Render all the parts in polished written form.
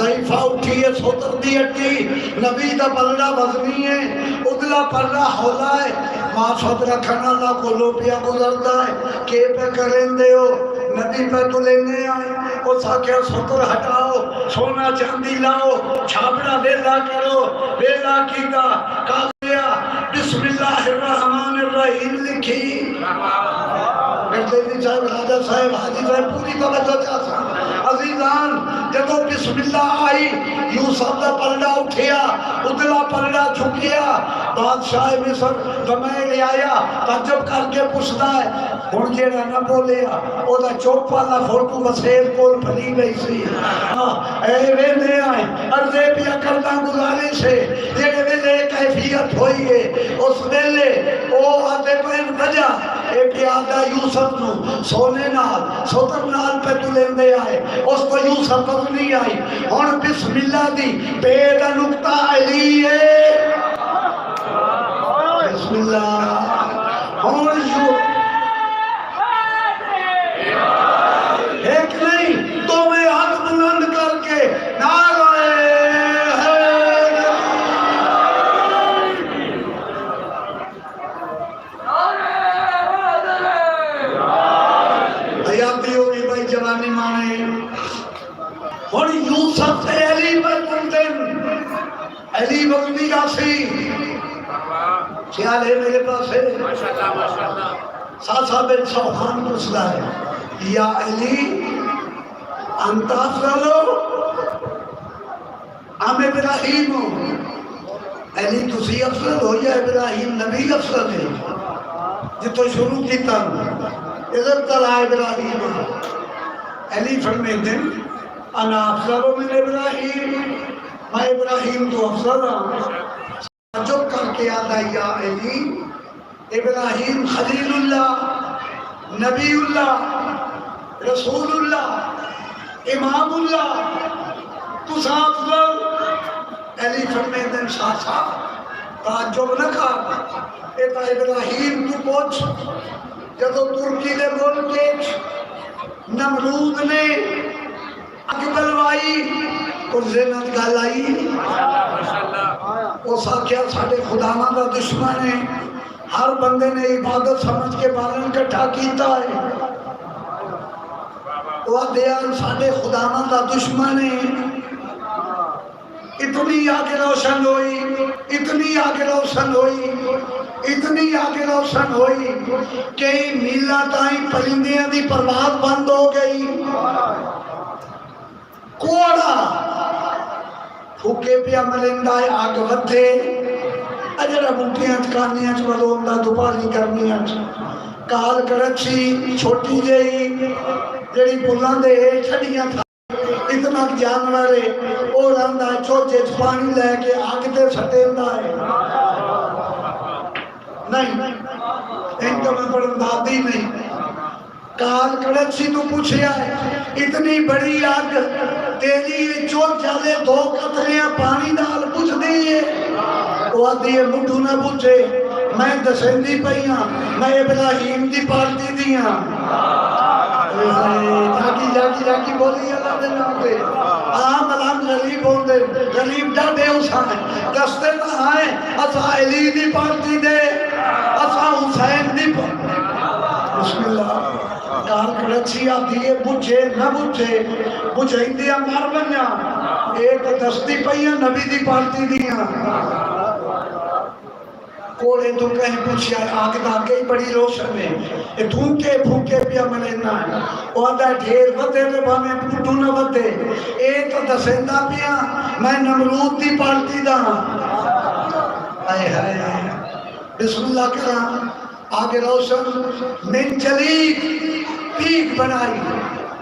حذیفہ اٹھی ہے سوتر دی اٹھی نبی دا پلڑا وزنی ہے ادلا پلڑا ہولا ہے ماں سوت رکھنا اللہ کو لو پیا گزردا ہے کہ پہ کریں دے ہو نبی پہ تو لینے آئے وہ ساکیا سوتر ہٹاؤ سونا چاندی لاؤ چھاپڑا ویلا کرو ویلا کیتا کہا گیا بسم اللہ الرحمن الرحیم لکھی گردیدی صاحب راجہ صاحب حاجی صاحب پوری توجہ چاہتا عزیزان جدو بسم اللہ آئی یوسف دا پلڑا اٹھیا ادلا پلڑا چھکیا بادشاہ مصر دمائے لے آیا تعجب کر کے پوچھتا ہے ہن جیڑا نہ بولیا او دا چوک والا فوٹو وسیل کول پھلی گئی سی اے ویندے آئے عرضے پیا کردہ گزارش ہے جیڑے ویلے کیفیت ہوئی ہے اس ویلے او آتے پہن بجا اے پیادہ یوسف نو سونے نال سوتر نال پہ تو لیندے آئے اس کو یوسف تک نہیں آئی ہن بسم اللہ دی بیدہ نکتہ علی ہے بسم اللہ ہن ایک نہیں تو میں ہاتھ بلند کر کے نعرہ حیاتی ہوگی بھائی جوانی مانے اور یوسف سے علی پر کنتن علی وقتی آسی خیال ہے میرے پاس ہے ساسا بن سوحان پوچھتا ہے یا علی انت افضلو ام ابراہیم علی تسی افضل ہو یا ابراہیم نبی افضل ہے جتو شروع کی تن اذن تلا ابراہیم علی فرمیتے انا افضل من ابراہیم میں ابراہیم تو افضل ہوں جو کر کے آدھا یا علی ابراہیم خلیل اللہ نبی اللہ رسول اللہ امام اللہ تو افضل علی فرمیدن شاہ صاحب تعجب نہ کر ایتا ابراہیم تو پوچھ جدو ترکی دے ملک نمرود نے اکبلوائی اور زینت گالائی وہ ساکھیا ساڑھے خداوہ دا دشمن ہے ہر بندے نے عبادت سمجھ کے بالن کٹھا کیتا ہے وہ دیان ساڑھے خداوہ دا دشمن ہے اتنی آگے روشن ہوئی اتنی آگے روشن ہوئی اتنی آگے روشن ہوئی کئی میلہ تائیں پرندیاں دی پرواز بند ہو گئی کوڑا پھوکے پیا ملندائے آگ ودھے اجرہ بھوکیاں چکانیاں چوالوندہ دوپاری کرنیاں کال کرچی چھوٹی جئی جڑی بلان دے چھڑیاں تھا اتنا جانورے اور اندہ چوچے پانی لے کے آگ دے سٹیندہ ہے نہیں ان تو میں پڑھندادی نہیں کال کرچی تو پوچھیا ہے اتنی بڑی آگ تیری چوک چالے دو قطریاں پانی ڈال پوچھ دیئے وہ دیئے مٹھو نہ پوچھے میں دسندی پہیاں میں ابراہیم دی پارٹی دیاں جاکی بولی اللہ دے نام پہ آم علام غریب ہوں دے غریب ڈاڑے اسائیں دستے نہ آئیں اسا علی دی پارٹی دے اسا حسین دی پارٹی بسم اللہ کار کرچی آتی ہے بجھے نہ بجھے بجھے اندیا مار بنیا ایک دستی پہیاں نبی دی پارٹی دیاں کوڑے تو کہیں پوچھیا آگ دا کئی بڑی روشن ہے دھونکے پھوکے پیا ملینا ہے وہ آدھا ڈھیر ودے دے بانے پوٹو نہ ودے ایک دسندہ پیا میں نمرود دی پارٹی دا آئے آئے بسم اللہ کرام آگے روشن من چلی پیک بنائی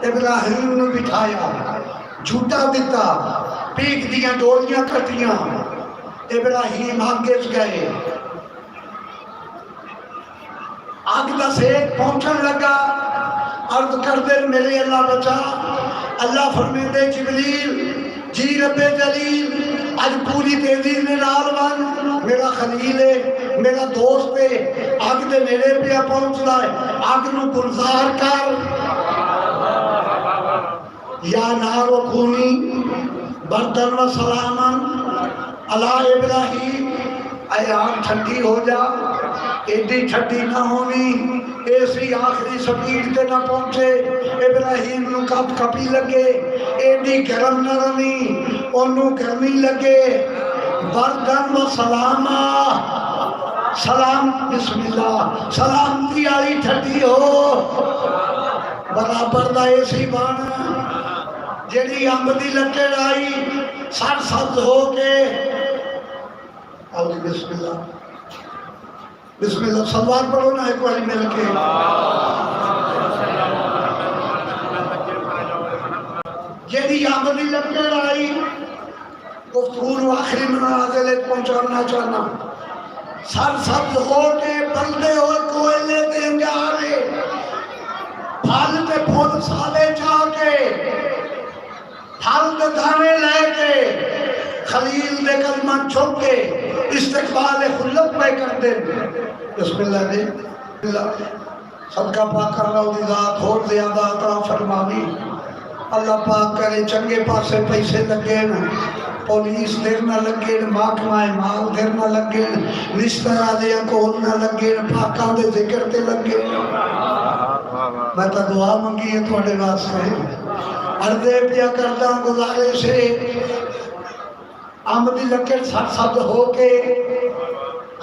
ابراہیم نے بٹھایا جھوٹا دیتا پیک دیا ڈولیاں کٹیاں ابراہیم آگے گئے آگ دا سیک پہنچن لگا عرض کر دے میرے اللہ بچا اللہ فرمے دے جبریل جی رب جلیل آج پوری تیزی نے نال بن میرا خلیل ہے میرا دوست ہے آگ دے میرے پیا پہنچ رہا ہے آگ نو گلزار کر یا نار و خونی بردن و سلامن علی ابراہیم، اے آگ ٹھنڈی ہو جا، ایڈی ٹھنڈی نہ ہونی ایسی آخری سپیڈ تے نہ پہنچے ابراہیم نو کپ کپی لگے، ایڈی گرم نہ رہنی انہوں گرمی لگے، بردن و سلامہ سلام بسم اللہ سلامتی آئی ٹھنڈی ہو برابر دا ایسی بانا جیڑی امب دی لکڑ آئی سر سبز ہو کے بسم اللہ بسم اللہ صلوات پڑھو نا ایک باری مل کے جیڑی امب دی لکڑ آئی گفتگو آخری منازل پہنچانا چاہنا سر سبز ہو کے بلدے ہوئے کوئلے دیں گے آرے پھل تے پھول سالے چاہ کے پھل تے دھانے لے کے خلیل دے کلمہ چھوک کے استقبال خلت پہ کر دیں بسم اللہ دے صدقہ پاک کر رہا دی ذات ہو زیادہ عطا فرماوی اللہ پاک کرے چنگے پاسے پیسے لگے نا پولیس دیر نہ لگے محکمہ مال دیر نہ لگے رشتہ دیا کول نہ لگے پاکاں دے ذکر تے لگے میں تا دعا منگی ہے تھوڑے واسطے عرضے پیا کردہ گزارے سے آمدی لکڑ سر سبز ہو کے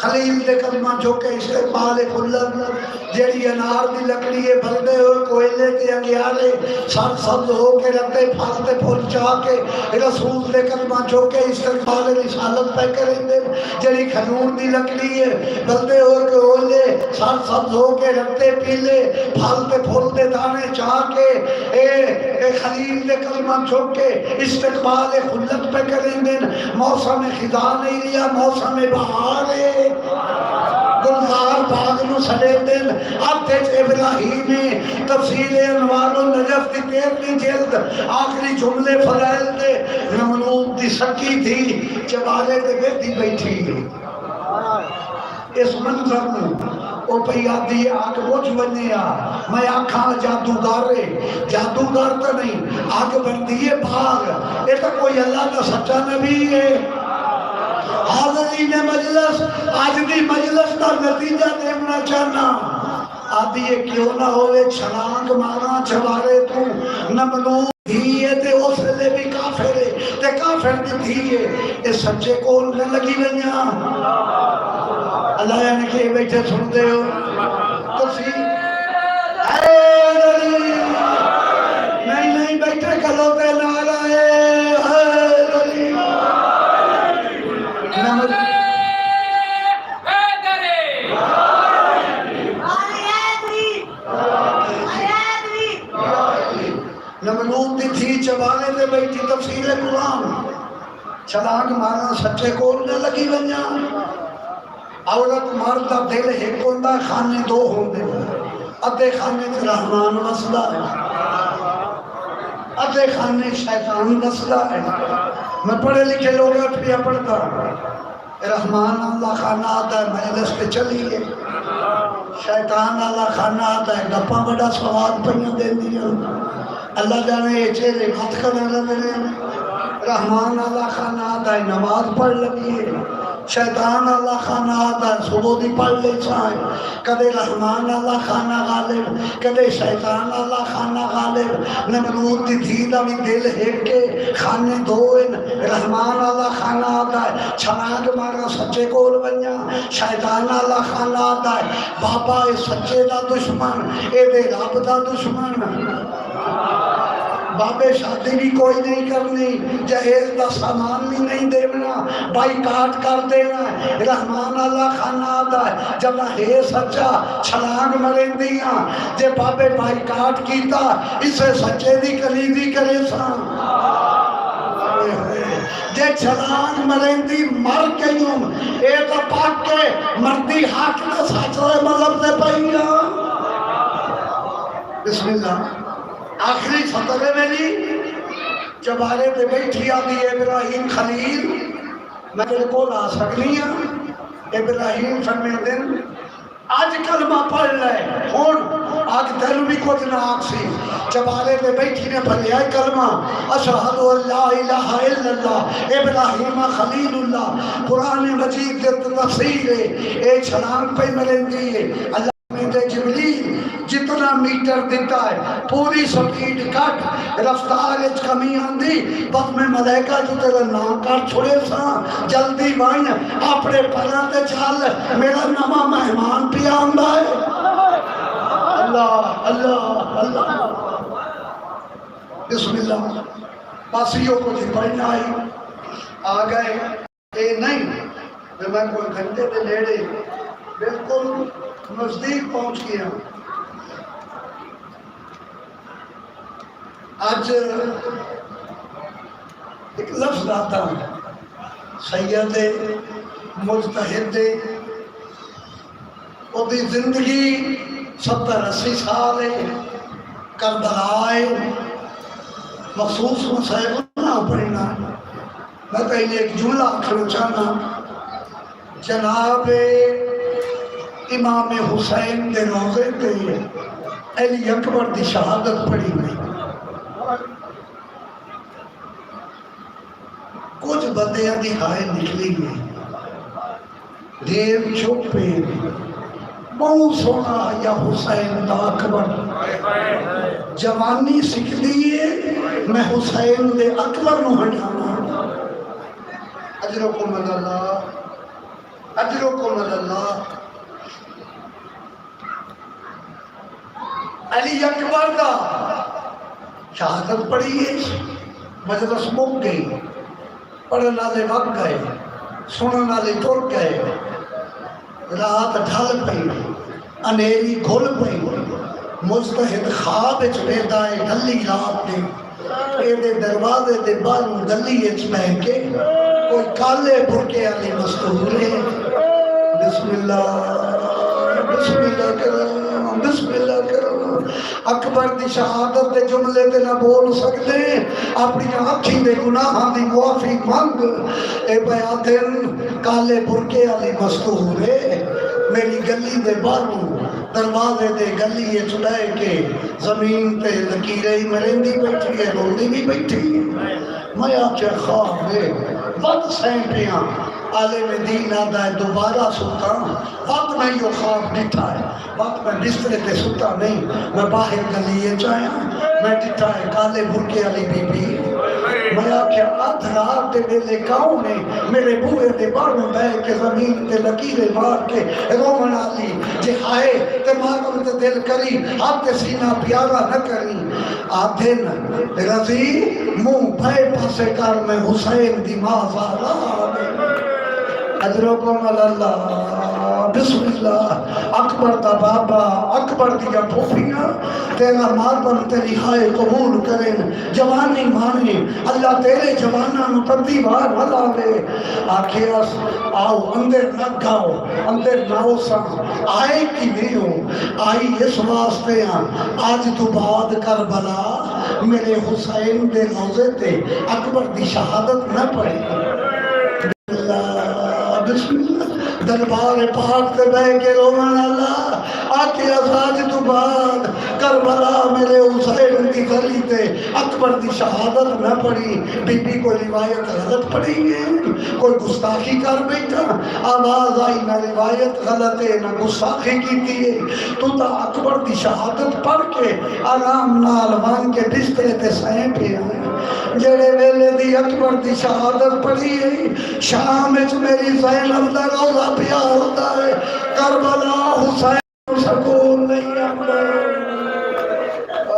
خلیل دے کلمہ جو کہ استقبال خلت جیڑی انار دی لکڑی ہے بلدے ہوئے کوئلے تے انگیارے سر سبز ہو کے رتے پھالتے پھول چاہ کے رسول دے کلمہ جو کہ استقبال رسالت پہ کریں دے جیڑی کھنور دی لکڑی ہے بلدے ہوئے کوئلے سر سبز ہو کے رتے پیلے پھالتے پھولتے دانے چاہ کے اے خلیل دے کلمہ جو کہ استقبال خلت پہ کریں دے موسم خدا نہیں لیا موسم بہار ہے گلزار باغ نو سڑے دن اب تیج ابراہیم تفصیل انوار و نجف دی تیرنی جلد آخری جملے فرائل دے نمرود دی سکی تھی چبارے دے بیٹی بیٹھی اس منظر میں او پہ یادی آگ بوجھ بنیا میں آنکھاں جادوگارے جادوگار تو نہیں آگ بندیے بھاگ یہ تو کوئی اللہ کا سچا نبی ہے حاضرین مجلس آج بھی مجلس کا نتیجہ دینا چاہنا آدھی یہ کیوں نہ ہوئے چھلانگ مارا چھوارے تو نملو دھیئے تے اس لے بھی کافر ہے تے کافر دی دھیئے اس سچے کول نہ لگی بنیا اللہ یعنی کہ بیٹھے سن دے ہو تفصیل نہیں بیٹھے کلو تے نعرہ نملود دی تھی چبانے دے بیٹھی تفسیر قرآن چھلانگ مارنا سچے کول نہ لگی بنیا عورت مرد دل ایک ہوندہ خانے دو ہوندے ادھے خانے سے رحمان وصلہ ہے ادھے خانے شیطان وصلہ ہے میں پڑھے لکھے لوگ اٹھیا پڑھتا رحمان اللہ خانہ آتا ہے مجلس پہ چلیے شیطان اللہ خانہ آتا ہے گپاں بڑا سواد پڑھنے دے دیا اللہ جانے یہ چہرے بات کرنے لگے رحمان اللہ خانہ آتا ہے نماز پڑھ لگیے شیطان اللہ خانہ آتا ہے صبح دی پڑھ لے چاہیں کدے رحمان اللہ خانہ غالب کدے شیطان اللہ خانہ غالب نمرود دی دھیدہ بھی دل ہیک کے خانے دوئن رحمان اللہ خانہ آتا ہے چھناگ مارا سچے کول بنیا شیطان اللہ خانہ آتا ہے بابا اے سچے دا دشمن اے دے رب دا دشمن بابے شادی بھی کوئی نہیں کرنی جہیز دا سامان بھی نہیں دینا بائی کاٹ کر دینا رحمان اللہ خانہ آتا ہے جب ہے سچا چھلانگ مرین دیا جے بابے بائی کاٹ کیتا اسے سچے دی کلیدی کرے سان جے چھلانگ مرین دی مر کے یوں اے تا پاک کے مردی حق نہ ساتھ مذہب سے پہیا بسم اللہ آخری سطر ہے میری چبارے پہ بیٹھی آدھی ابراہیم خلیل میں تیرے کو لا سکنی ہوں ابراہیم فرمے دن آج کلمہ پڑھ لے ہون آگ تینوں بھی کچھ نہ آگ سی چبارے دے بیٹھی نے بھلیا کلمہ اشہد اللہ الہ الا اللہ ابراہیم خلیل اللہ قرآن مجید دے تفسیر اے چھلانگ پہ ملندی ہے اللہ میں دے جبریل جتنا میٹر دیتا ہے پوری سپیڈ کٹ رفتار اچ کمی آندی بس میں ملائکہ جو تیرا نام کر چھوڑے سا جلدی بائن اپنے پران دے چال میرا نمہ مہمان پی آندہ ہے اللہ اللہ اللہ بسم اللہ پاسیوں کو جی پڑھنا آئی آگئے اے نہیں میں کوئی گھنٹے دے لیڑے بالکل نزدیک پہنچ گیا آج ایک لفظ آتا ہے سید مجتہد وہ بھی زندگی 70-80 سال ہے کربلائے مخصوص مسائل نہ پڑھنا میں کہیں ایک جملہ آخر چاہنا جناب امام حسین دے روزے تے علی اکبر دی شہادت پڑھی گئی کچھ بندیاں دی ہائے نکلی گئی دیر چھپے بہت سونا یا حسین دا اکبر جوانی سکھ دیئے میں حسین دے اکبر نو ہٹانا اجرکم اللہ اجرکم اللہ علی اکبر دا شہادت پڑھی ہے مجلس مک گئی پڑھنے والے وقت گئے سننے والے ٹر گئے رات ڈھل پئی انیری گھل پئی مجتہد خواب اچ ویدا ہے گلی رات دے اے دے دروازے دے باہروں گلی اچ بہ کے کوئی کالے برقے والی مستور ہے بسم اللہ بسم اللہ کرو اکبر دی شہادت دے جملے تے نہ بول سکتے اپنی آنکھیں دے گناہاں دی معافی مانگ اے بیاتن کالے برقے والی مستور ہے میری گلی دے باہروں دروازے دے گلی چڑھائے کے زمین تے لکیریں مرندی بیٹھی ہے روندی بھی بیٹھی ہے میں آپ کے خواب ہے وقت سینپیاں عالم دین آدھا ہے دوبارہ ستا وقت میں یہ خواب ڈٹھا ہے وقت میں بسترے تے ستا نہیں میں باہر گلیے چاہیا میں ڈٹھا ہے کالے برکے والی بی بی میں آکھیا آدھ رات دے میلے کاؤں نے میرے بوئے دے باروں بے کے زمین تے لکیرے مار کے رومن آلی جے آئے تے مارم تے دل کری آپ تے سینہ پیارا نہ کری آدھے نہ رضی منہ بھائی پاسے کر میں حسین دی مازارہ اجرکم اللہ بسم اللہ اکبر دا بابا اکبر دیا پھوپیاں تیرا ماتم تیری ہائے قبول کریں جوانی مانے اللہ تیرے جوانہ نو پردی بار بھلا دے آکھے آؤ اندر نہ گاؤ اندر ناؤ سا آئے کی نہیں ہو آئی اس واسطے ہیں آج تو بعد کربلا میرے حسین دے روزے تے اکبر دی شہادت نہ پڑے بسم اللہ دربار پاک تے بہ کے رومن اللہ آکے آج تو بعد کربلا میرے حسین دی گلی تے اکبر دی شہادت نہ پڑی بی بی کوئی روایت غلط پڑی ہے کوئی گستاخی کر بیٹھا آواز آئی نہ روایت غلط ہے نہ گستاخی کی تھی تو تا اکبر دی شہادت پڑھ کے آرام نال وان کے بسترے تے سائیں پہ آئے جڑے ویلے دی اکبر دی شہادت پڑھی ہے شام وچ میری زینب دا روزہ پیار ہوتا ہے کربلا حسین سکون نہیں آتا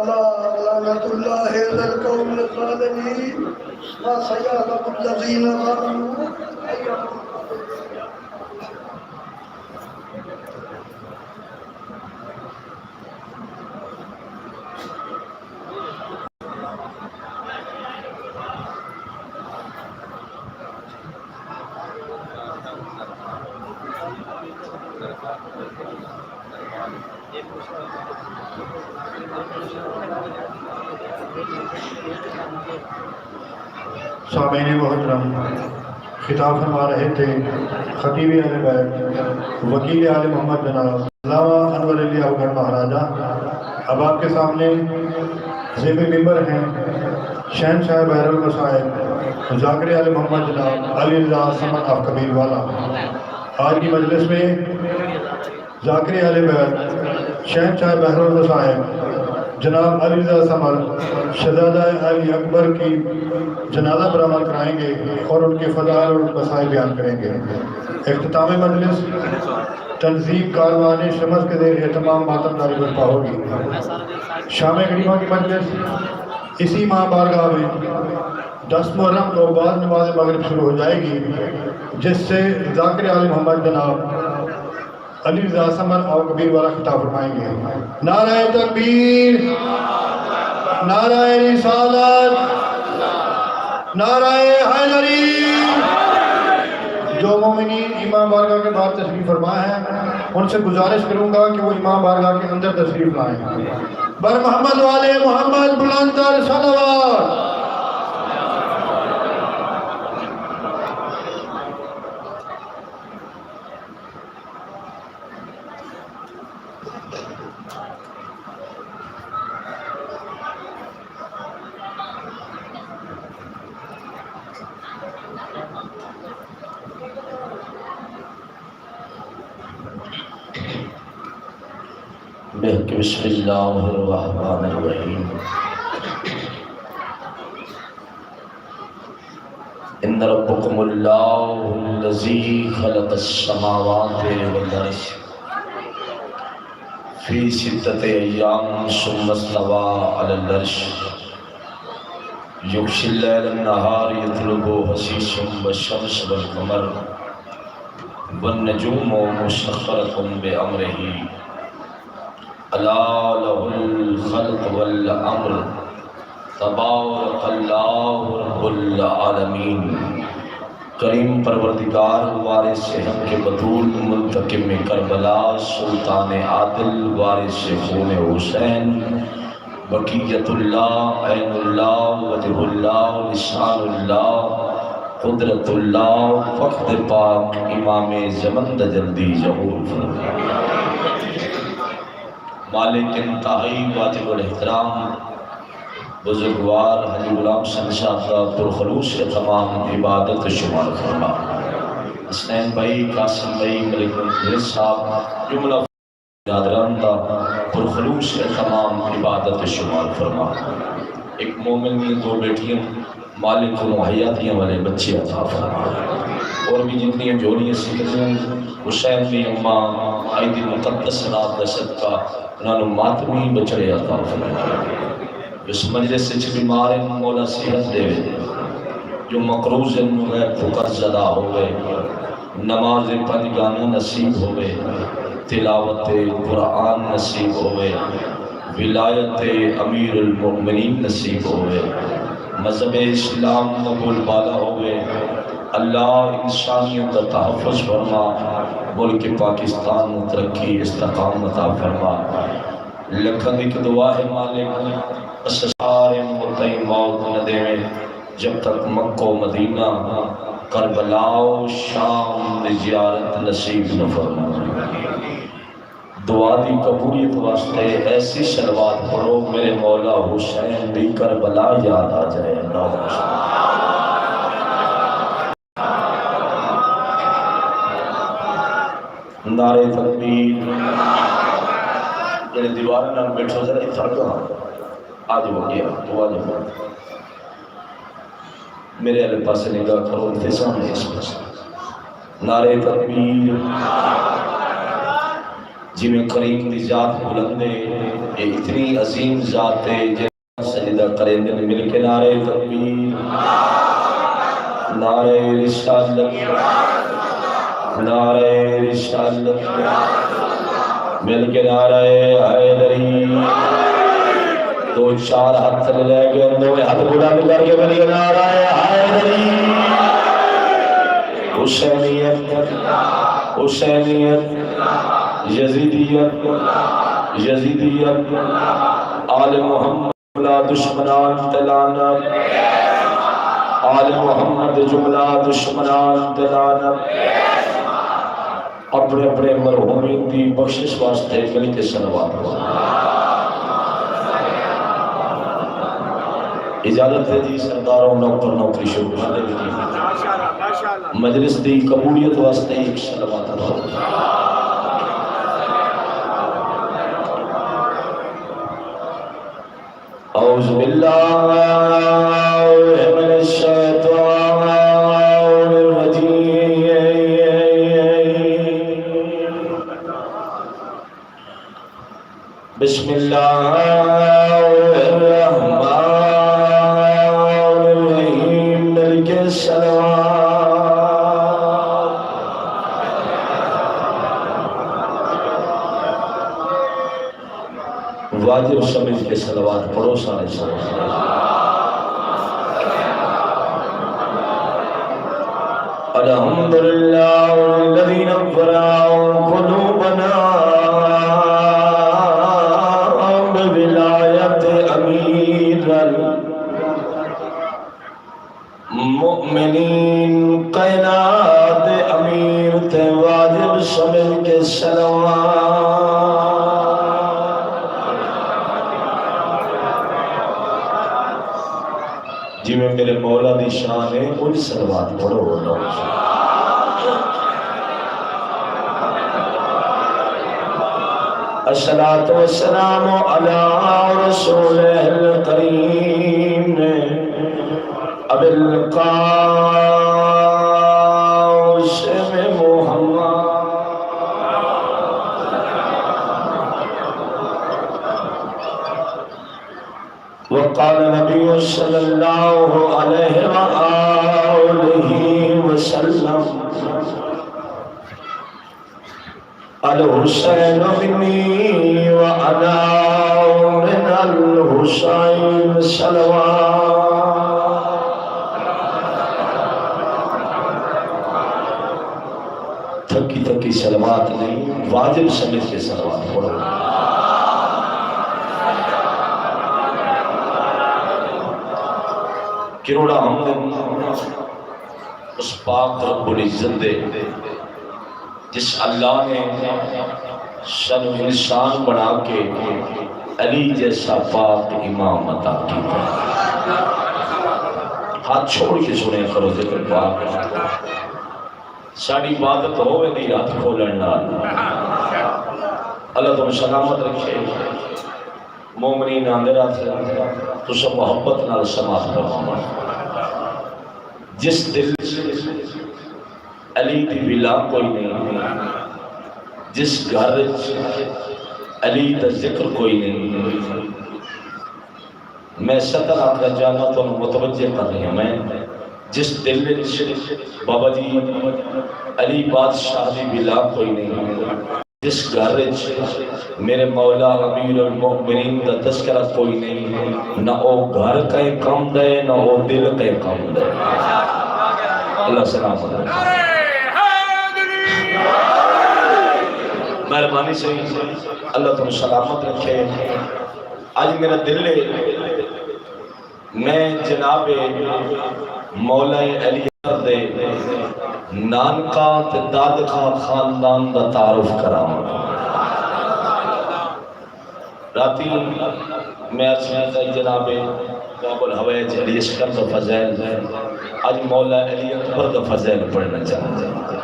لعنت اللہ علی القوم الظالمین وسيعلم الذين ظلموا سامعین محترم خطاب فرما رہے تھے خطیب اہل بیت وکیل آل محمد جناب علامہ انور علی افغان مہاراجہ۔ اب آپ کے سامنے زیب ممبر ہیں شہنشاہ بحر المصائب ذاکر آل محمد جناب علی رضا سمن آف کبیر والا۔ آج کی مجلس میں ذاکر آل بیت شہنشاہ بحر المصائب جناب علی رضا سمن شہزادہ علی اکبر کی جنازہ برآمد کرائیں گے اور ان کے فضائل اور مسائل بیان کریں گے۔ اختتام مجلس تنظیم کاروان شمس کے زیر اہتمام ماتم داری برپا ہوگی۔ شام کریمہ کی مجلس اسی ماہ بارگاہ میں 10 محرم کو بعد نماز مغرب شروع ہو جائے گی، جس سے ذاکر آل محمد جناب علی رضا سمن اور کبیر والا خطاب فرمائیں گے۔ نعرہ تکبیر، نعرہ رسالت، نعرہ حیدری۔ جو مومنین امام بارگاہ کے باہر تشریف فرما ہیں ان سے گزارش کروں گا کہ وہ امام بارگاہ کے اندر تشریف لائیں۔ بر محمد والے محمد بلند تر صلوات۔ بسم اللہ الرحمن الرحیم۔ ان ربکم اللہ الذی خلق السماوات والارض فی 6 ایام ثم استوى علی العرش یغشی اللیل النہار یطلبہ حثیث والشمس والقمر والنجوم مسخرۃ بامرہ الا لہ الخلق والامر تبارک اللہ رب العالمین۔ کریم پروردگار وارث حق کے بطول منتقم کربلا سلطان عادل وارث خون حسین بقیت اللہ عین اللہ وجہ اللہ لسان اللہ قدرت اللہ فخر پاک امام زمن جلدی ظہور فرما۔ مالک انتہائی واجب الاحترام بزرگوار حاجی غلام شاہ کا پرخلوص سے تمام عبادت شمار فرما۔ حسنین بھائی، قاسم بھائی، ملک منظر صاحب جملہ برادران کا پرخلوص سے تمام عبادت شمار فرما۔ ایک مومن کی 2 بیٹیاں مالک کو مہیاتیاں والے بچے عطا فرما، اور بھی جتنی جوڑیاں سکھیں حسین بھی اماں عید مقدس رات کا صدقہ انہوں نے ماتمی بچڑے عطا فرما۔ اس مجلس سے بیمار مولا صحت دے، جو مقروض غیر فقر زدہ ہوئے، نماز 5 گانا نصیب ہوئے، تلاوت قرآن نصیب ہوئے، ولایت امیر المؤمنین نصیب ہوئے، مذہب اسلام قبول بالا ہوئے۔ اللہ انسانیت کا تحفظ فرما، ملک پاکستان میں ترقی استقامت عطا فرما۔ لکھن ایک دعا ہے مالک، اس سارے متعی موت نہ دے میں، جب تک مکہ و مدینہ کربلا و شام میں زیارت نصیب نہ فرما۔ دعا دی قبولیت واسطے ایسی صلوات پڑھو میرے مولا حسین بھی کربلا یاد آ جائے۔ نعرہ تکبیر۔ جڑے دیوار نال بیٹھو ذرا اتھڑ آج ہو گیا دعا جو میرے والے پاس نگاہ کرو، انتظام ہے اس پاس۔ نعرہ تکبیر۔ جی میں کریم دی ذات بلندے، یہ اتنی عظیم ذات ہے جن سجدہ کریں دن مل کے نعرہ تکبیر، نعرہ رسالت، نعرہ رسالت، مل کے نعرہ حیدری۔ 2-4 ہاتھ لے لے گئے، 2 ہاتھ بلند کر کے مل کے نعرہ حیدری۔ حسینیت، حسینیت، یزیدیت، یزیدیت، آل محمد لا دشمنان تلانت، آل محمد جملہ دشمنان دلانت اپنے اپنے مرحومین دی بخشش واسطے مل کے صلوات ہو اجازت ہے جی سرداروں نوکر نوکری شروع کرنے کی مجلس دی قبولیت واسطے ایک صلوات ہو اعوذ باللہ من الشیطان الرجیم بسم اللہ الرحمن الرحیم ملک السلام واجب سمجھ کے صلوات پڑھو سارے صلوات الحمدللہ الذی نور قلوبنا بولایت امیر المؤمنین کائنات امیر تے واجب سمجھ کے صلوات جی میں میرے مولا دی شان ہے کوئی صلوات پڑھو بولو الصلاۃ والسلام علی رسول الکریم ابی القاسم محمد وقال نبی صلی اللہ علیہ وآلہ وسلم الحسین منی وانا من الحسین صلوات تھکی تھکی صلوات نہیں واجب سمجھ کے صلوات پڑھو کروڑا حمد اس پاک رب العزت دے جس اللہ نے شن انسان بنا کے علی جیسا پاک امام عطا کیا ہاتھ چھوڑ کے سنے کرو ذکر پاک ساری عبادت ہوئے دی ہاتھ کھولنا اللہ تم سلامت رکھے مومنین آندرہ تھے تو سب محبت نال سماعت فرمانا جس دل علی دی بلا کوئی نہیں جس گھر علی دا ذکر کوئی نہیں میں ستر آقا جانا تو متوجہ کر رہی ہوں میں جس دل بابا جی علی بادشاہ دی بلا کوئی نہیں جس گھر میرے مولا امیر المؤمنین دا تذکرہ کوئی نہیں نہ او گھر کہیں کم دے نہ او دل کہیں کم دے اللہ سلام علیکم مہربانی سے اللہ تم سلامت رکھے آج میرا دل ہے میں جناب مولا علی دے نانکا تے دادکا خاندان دا تعارف کرام راتی میں ارسلتا جناب باب الحویج علی اسکر دا فضیل آج مولا علی اکبر دا فضیل پڑھنا چاہتا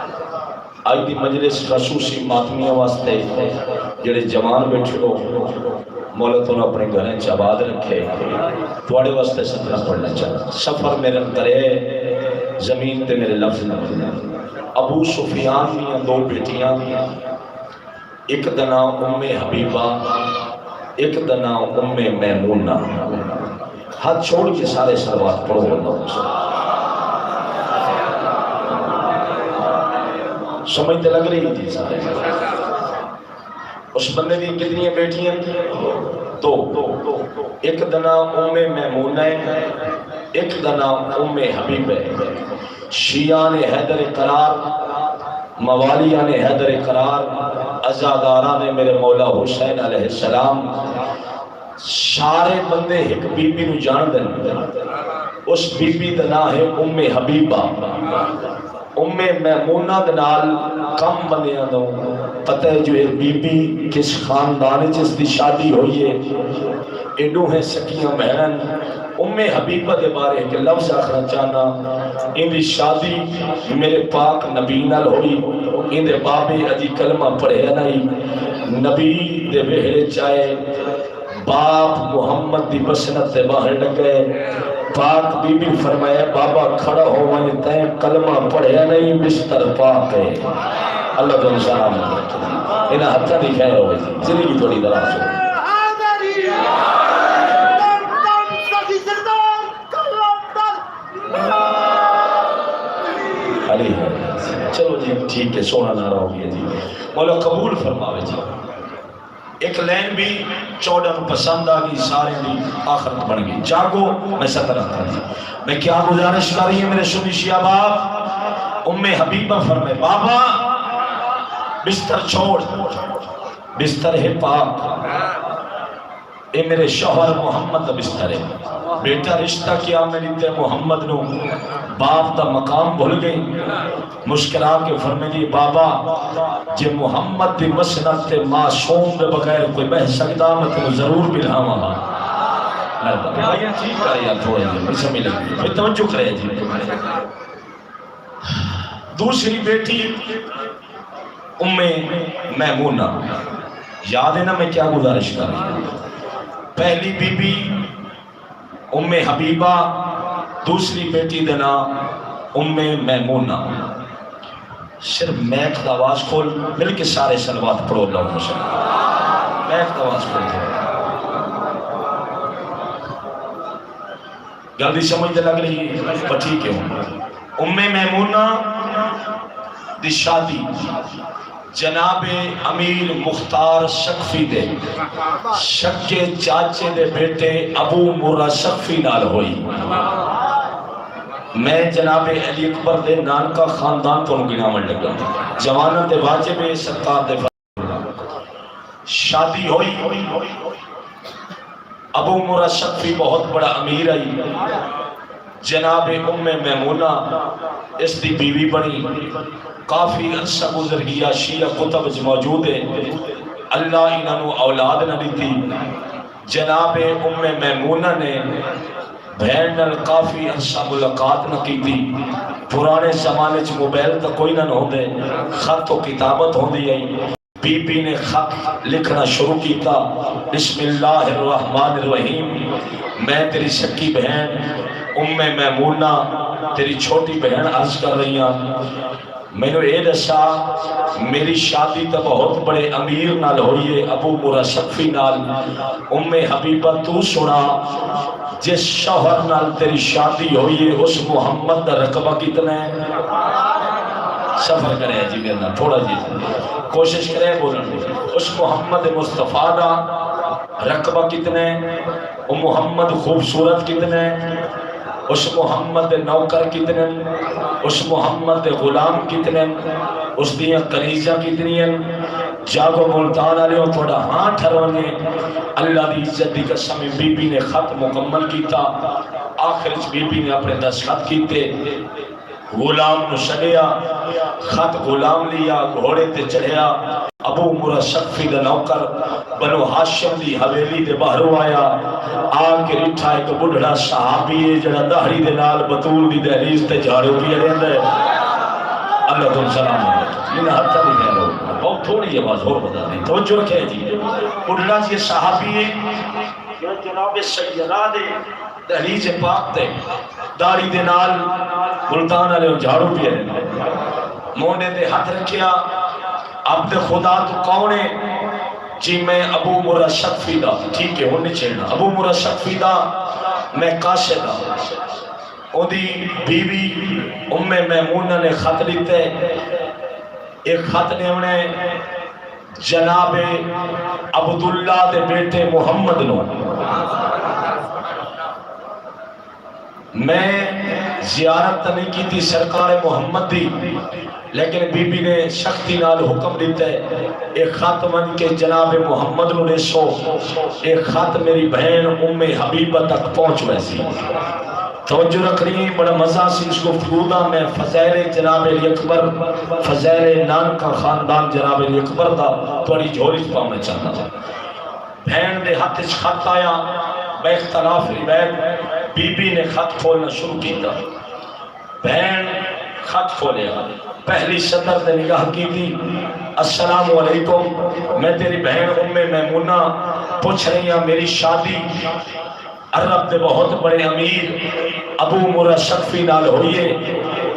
آج دی مجلس خصوصی ماتمیہ واسطے جڑے جوان بیٹھے ہو مولا تو نے اپنے گھریں چاباد رکھے توڑے واسطے سطرہ پڑھنا چاہتا سفر میرے کرے زمین تے میرے لفظ نہ ابو سفیان میاں دو بیٹیاں ایک دنا ام حبیبہ ایک دنا ام میمونہ ہاتھ چھوڑ کے سارے صلوات پڑھو اللہ سمجھتے لگ رہی تھی سارے اس بندے دی کتنی بیٹیاں دو ایک دنا ام میمونہ ایک دنا ام حبیب ہے شیعان حیدر قرار موالیان حیدر قرار ازاداران میرے مولا حسین علیہ السلام سارے بندے ایک بی بی نو جان دیں اس بی بی دا نام ہے ام حبیبہ ام میمونہ دے نال کم بندیاں دو پتہ ہے جو یہ بی بی کس خاندان جس دی شادی ہوئی ہے ایڈو ہیں سکیاں بہن ام حبیبہ دے بارے کہ لفظ آخرا چاہنا ان دی شادی میرے پاک نبی نال ہوئی ان دے بابے اجی کلمہ پڑھے نہیں نبی دے بہرے چاہے باپ محمد دی بسنت دے باہر لگے پاک بی بی فرمایا بابا کھڑا ہو میں تین کلمہ پڑھے نہیں بستر پاک ہے اللہ تو سلام انہاں ہتھا نہیں خیر ہوئے زندگی تھوڑی دراز ہو چلو جی ٹھیک ہے سونا نہ رہو گیا جی مولا قبول فرماوے جی ایک لین بھی 14 پسند آگئی سارے بھی آخرت بڑھ گئی جاگو میں ستر رکھتا جی میں کیا گزارش کر رہی ہے میرے سنی شیعہ باپ ام حبیبہ فرمائے بابا بستر چھوڑ بستر ہے پاک اے میرے شوہر محمد دا بستر ہے بیٹا رشتہ کیا میں لیتے محمد نو باپ دا مقام بھول گئی مشکرا کے فرمے دی بابا جے محمد دی مسنت تے معصوم دے بغیر کوئی بہ سکتا میں تمہیں ضرور بلہا وہاں بھائیاں ٹھیک کرے یا تھوڑے جی سمجھ لگی پھر توجہ کرے جی دوسری بیٹی ام میمونہ یاد ہے نا میں کیا گزارش کر رہی ہوں پہلی بی بی ام حبیبہ دوسری بیٹی دینا ام میمونہ صرف میک دا آواز کھول مل کے سارے سلوات پڑھو اللہ مسلم میک دا آواز کھول جلدی سمجھتے لگ رہی ہے ٹھیک ہے ام میمونہ دی شادی جناب امیر مختار شکفی دے شک کے چاچے دے بیٹے ابو مرہ شکفی نال ہوئی میں جناب علی اکبر دے نانکا خاندان تو انگی نامن لگا جوانت واجب سرکار دے شادی ہوئی ابو مرہ شکفی بہت بڑا امیر آئی جناب ام میمونہ اس دی بیوی بنی کافی عرصہ گزر گیا شیعہ کتب موجود ہے اللہ انہوں اولاد نہ دیتی جناب ام میمونہ نے بہن نال کافی عرصہ ملاقات نہ کی تھی پرانے زمانے چ موبائل تو کوئی نہ ہو دے خط و کتابت ہو دی آئی بی بی نے خط لکھنا شروع کیتا بسم اللہ الرحمن الرحیم میں تیری سکی بہن ام میمونہ تیری چھوٹی بہن عرض کر رہی ہیں میں نے یہ دسا میری شادی تو بہت بڑے امیر نال ہوئی ہے ابو مرہ شکفی نال ام حبیبہ تو سنا جس شوہر نال تیری شادی ہوئی ہے اس محمد دا رقبہ کتنا ہے سفر کرے جی میرا تھوڑا جی کوشش کرے بولنے اس محمد مصطفیٰ دا رقبہ کتنا ہے وہ محمد خوبصورت کتنا ہے اس محمد نوکر کتنے اس محمد غلام کتنے اس دیاں کنیزہ کتنی ہیں جاگو ملتان آلے ہو تھوڑا ہاں ٹھروانے اللہ دی عزت دی قسم بی بی نے خط مکمل کیتا آخر بی بی نے اپنے دستخط کیتے غلام نو چڑھیا خط غلام لیا گھوڑے تے چڑھیا ابو مرہ شکفی دا نوکر بنو ہاشم دی حویلی دے باہروں آیا آکے رٹھا ایک بڑھڑا صحابی ہے جڑا دہڑی دے نال بطول دی دہلیز تے جھاڑو پیا رہندا ہے اللہ تم سلام انہاں ہتھا نہیں کہہ لو بہت تھوڑی آواز اور بتا دی توجہ رکھے جی بڑھڑا جی صحابی ہے جناب سیدنا دے دہلیز پاک تے داڑھی دے نال ملتان والے جھاڑو پیا رہندا ہے مونے تے ہاتھ رکھیا عبد خدا تو کون ہے جی میں ابو مرہ شکفی دا ٹھیک ہے ہونے چھڑنا ابو مرہ شکفی دا میں قاصد دا او دی بیوی ام میمونہ نے خط لیتے ایک خط نے انہیں جناب عبداللہ دے بیٹے محمد نو میں زیارت نہیں کی تھی سرکار محمد دی لیکن بی بی نے شختی نال حکم دیتا ہے ایک خط من کے جناب محمد نو سو ایک خط میری بہن ام حبیبہ تک پہنچ ویسی توجہ رکھ رہی ہیں، بڑا مزہ سے اس گفتگو دا میں فضائل جناب علی اکبر، فضائل نانکا خاندان جناب علی اکبر دا تھوڑی جھولی پاؤں چاہتا ہوں۔ بہن دے ہاتھ اس خط آیا، بے اختلاف روایت بی بی نے خط کھولنا شروع کیتا، بہن خط کھولیا، پہلی سطر نے نگاہ کی تھی، السلام علیکم، میں تیری بہن ام میمونہ پوچھ رہی ہوں میری شادی عرب دے بہت بڑے امیر ابو مرہ شقفی نال ہوئی ہے،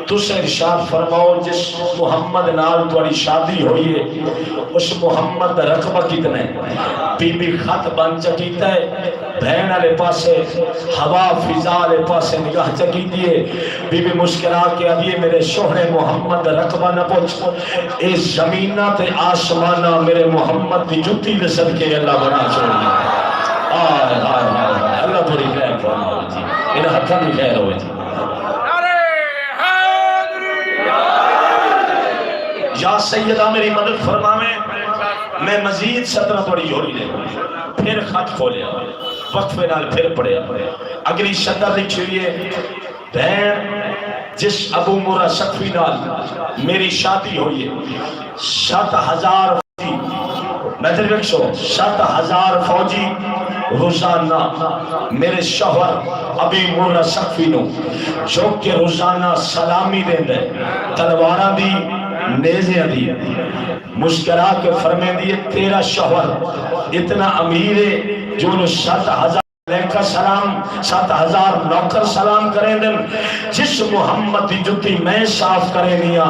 تُسے ارشاد فرماؤ جس محمد نال تواڈی شادی ہوئی ہے اس محمد دا رقبہ کتنا ہے؟ بی بی خط بن چکیتا ہے، بہن والے پاسے ہوا فضا والے پاسے نگاہ چکی دیے، بی بی مسکرا کے آدھیے میرے شوہر محمد دا رقبہ نہ پوچھ، اے زمینہ تے آسمانہ میرے محمد دی جتی دے صدقے اللہ بنا چھوڑی۔ آئے آئے آئے اللہ تھوڑی خیر فرماؤ جی، انہاں ہتھاں دی خیر ہوئے جی۔ یا سیدہ میری مدد فرماویں، میں مزید سطرہ تھوڑی جوڑی لے، پھر خط کھولیا، وقفے نال پھر پڑھیا، اگلی سطر لکھی ہوئی ہے، بہن جس ابو مرہ شقفی نال میری شادی ہوئی ہے 7,000 فوجی، میں تیرے بکسو 7,000 فوجی روزانہ میرے شوہر ابی مرہ شقفی نو جو کہ روزانہ سلامی دیں دے تلواراں دی نیزیاں دی، مسکرا کے فرمے دیے تیرا شوہر اتنا امیر ہے جو انہوں 7,000 کا سلام 7,000 نوکر سلام کریں دن، جس محمد دی جتی میں صاف کریں دیا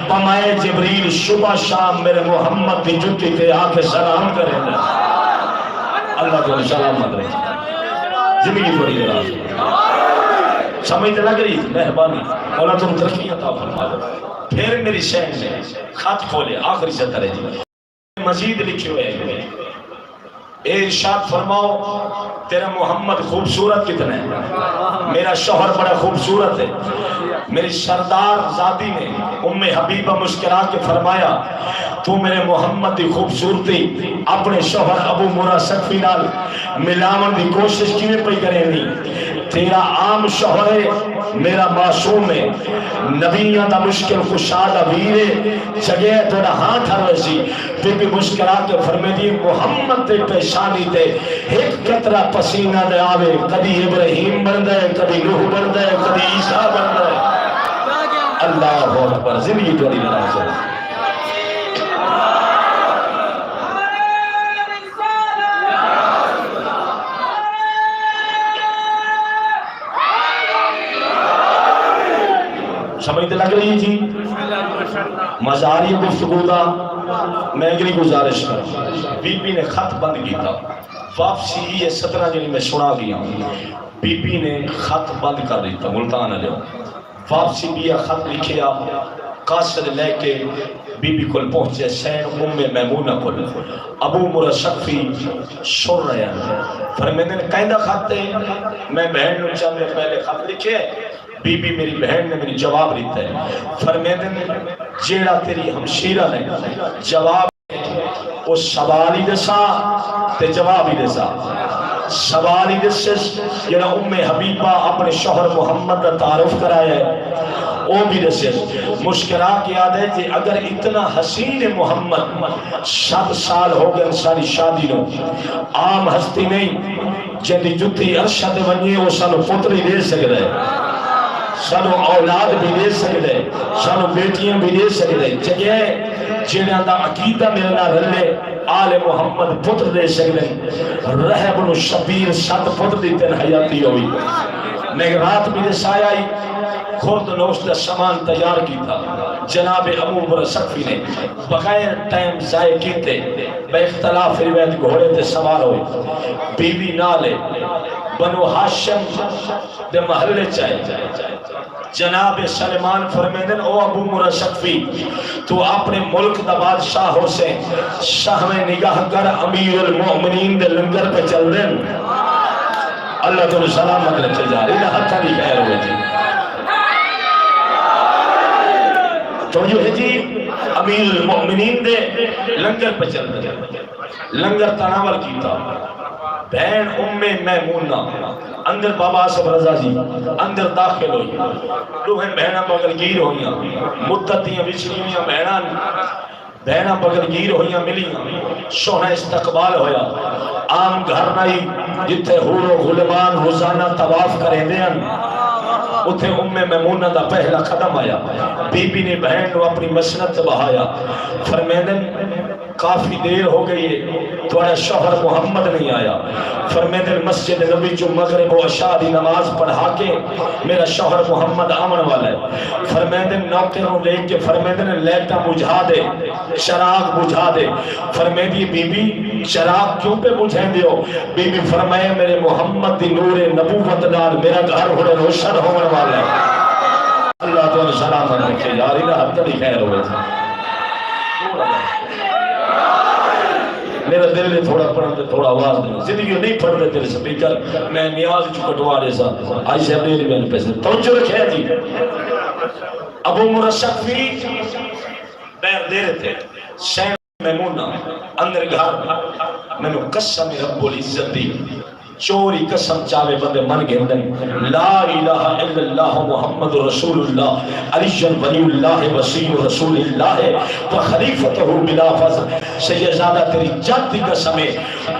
بمائے جبریل صبح شام میرے محمد دی جتی تے آکے سلام کریں دن۔ اللہ کو سلامت رہے، زندگی بڑی دراز سمجھ لگ رہی مہربانی اللہ تم ترقی عطا فرما دو۔ پھر میری شہن نے خط کھولے، آخری سطر ہے جی، مزید لکھے ہوئے ہیں، اے ارشاد فرماؤ تیرا محمد خوبصورت کتنا ہے؟ میرا شوہر بڑا خوبصورت ہے۔ میری سردار زادی نے ام حبیبہ مسکرا کے فرمایا تو میرے محمد دی خوبصورتی اپنے شوہر ابو مرہ شقفی نال ملاون دی کوشش کیویں پئی کریں نہیں؟ تیرا عام شوہر ہے، میرا معصوم ہے، نبیاں دا مشکل کشادہ ویرے جگہ تیرا ہاتھ ہر ویسی۔ بی بی مسکرا کے فرمے دی محمد دے پیشانی تے ایک قطرہ پسینہ دے آوے، کدی ابراہیم بن دے، کدی نوح بن دے، کدی عیسیٰ بن دے۔ اللہ اکبر، زندگی توڑی نراز ہے۔ سمجھتے لگ رہی جی؟ مزاری گفتگو دا میں اگلی گزارش کروں، بی بی نے خط بند کیتا، واپسی یہ 17 جنی میں سنا گیا ہوں، بی بی نے خط بند کر دیتا ملتان علیہ، واپسی بھی یہ خط لکھیا، قاصد لے کے بی بی کل پہنچے سین ام میمونہ کل، ابو مرہ شقفی سن رہے ہیں، فرمیدن کہندہ خط ہے، میں بہن نو چاہتے پہلے خط لکھے، بی بی میری بہن نے میری جواب لیتا ہے، فرمیدن جیڑا تیری ہمشیرہ نے جواب وہ سوال ہی دسا تے جواب ہی دسا، سوال ہی دسس جیڑا ام حبیبہ اپنے شوہر محمد کا تعارف کرایا ہے وہ بھی دسس، مسکرا کے یاد ہے کہ اگر اتنا حسین محمد 7 سال ہو گئے انسانی شادی نو، عام ہستی نہیں جن جتی ارشد ونیے وہ سانو پتری دے سکتا ہے، سانو اولاد بھی دے سکتے، سانو بیٹیاں بھی دے سکتے، جگہ جنہاں دا عقیدہ میرے نہ رلے آل محمد پتر دے سکتے، رہب بن شبیر 7 پتر دیتے حیاتی ہوئی، میں رات بھی دے سایائی خود نوشت سامان تیار کی تھا، جناب ابو مرہ شقفی نے بغیر ٹائم ضائع کیتے بے اختلاف روایت گھوڑے تے سوار ہوئے، بی بی نالے بنو ہاشم دے محلے چاہے، جناب سلمان فرمیدن او ابو مرہ شقفی تو اپنے ملک دا بادشاہ ہو سے شاہ میں نگاہ کر امیر المؤمنین دے لنگر پہ چل رہے ہیں، اللہ تو سلامت رکھے جا رہی ہے، ہتھا بھی خیر ہوئے جی، تو جو ہے جی امیر المؤمنین دے لنگر پہ چل رہے ہیں، لنگر تناول کیتا، بہن میمونہ اندر بابا آصف رضا جی اندر داخل ہوئی دوہیں بہناں بغل گیر ہوئیاں مدتیاں بچھڑی ہوئیاں بہناں بغل گیر ہوئیاں ملیاں سونا استقبال ہویا عام گھر نہیں جتھے حور و غلمان روزانہ طواف کریں دیں اتھے میمونہ دا پہلا قدم آیا بی بی نے بہن کو اپنی مسنت بہایا فرمیدن کافی دیر ہو گئی ہے تھوڑا شوہر محمد نہیں آیا فرمیدن مسجد نبی جو مغرب و عشاء دی نماز پڑھا کے میرا شوہر محمد آمن والا ہے فرمیدن نوکروں لے کے فرمیدن لیٹا بجھا دے چراغ بجھا دے فرمیدی بی بی چراغ کیوں پہ بجھیں دیو بی بی فرمائے میرے محمد دی نور نبوت نال میرا گھر ہوڑے روشن ہونے والا ہے اللہ تو سلام رکھے یاری نہ حد نہیں خیر ہوئے تھا میرا دل نے تھوڑا پڑھتے تھوڑا آواز دیں زندگی نہیں پڑھ رہے تیرے سپیکر میں نیاز چکٹوا رہے سا آئی سے اپنے لیے پیسے توجہ رکھے جی ابو مرشق فی بیر دے رہے تھے شین میمونہ اندر گھر میں نے قسم رب العزت دی چوری قسم چاوے بندے من گئے اندر لا الہ الا اللہ محمد رسول اللہ علی ولی اللہ وسیع رسول اللہ و خلیفتہ بلا فضل سیدزادہ تیری جد کی قسمیں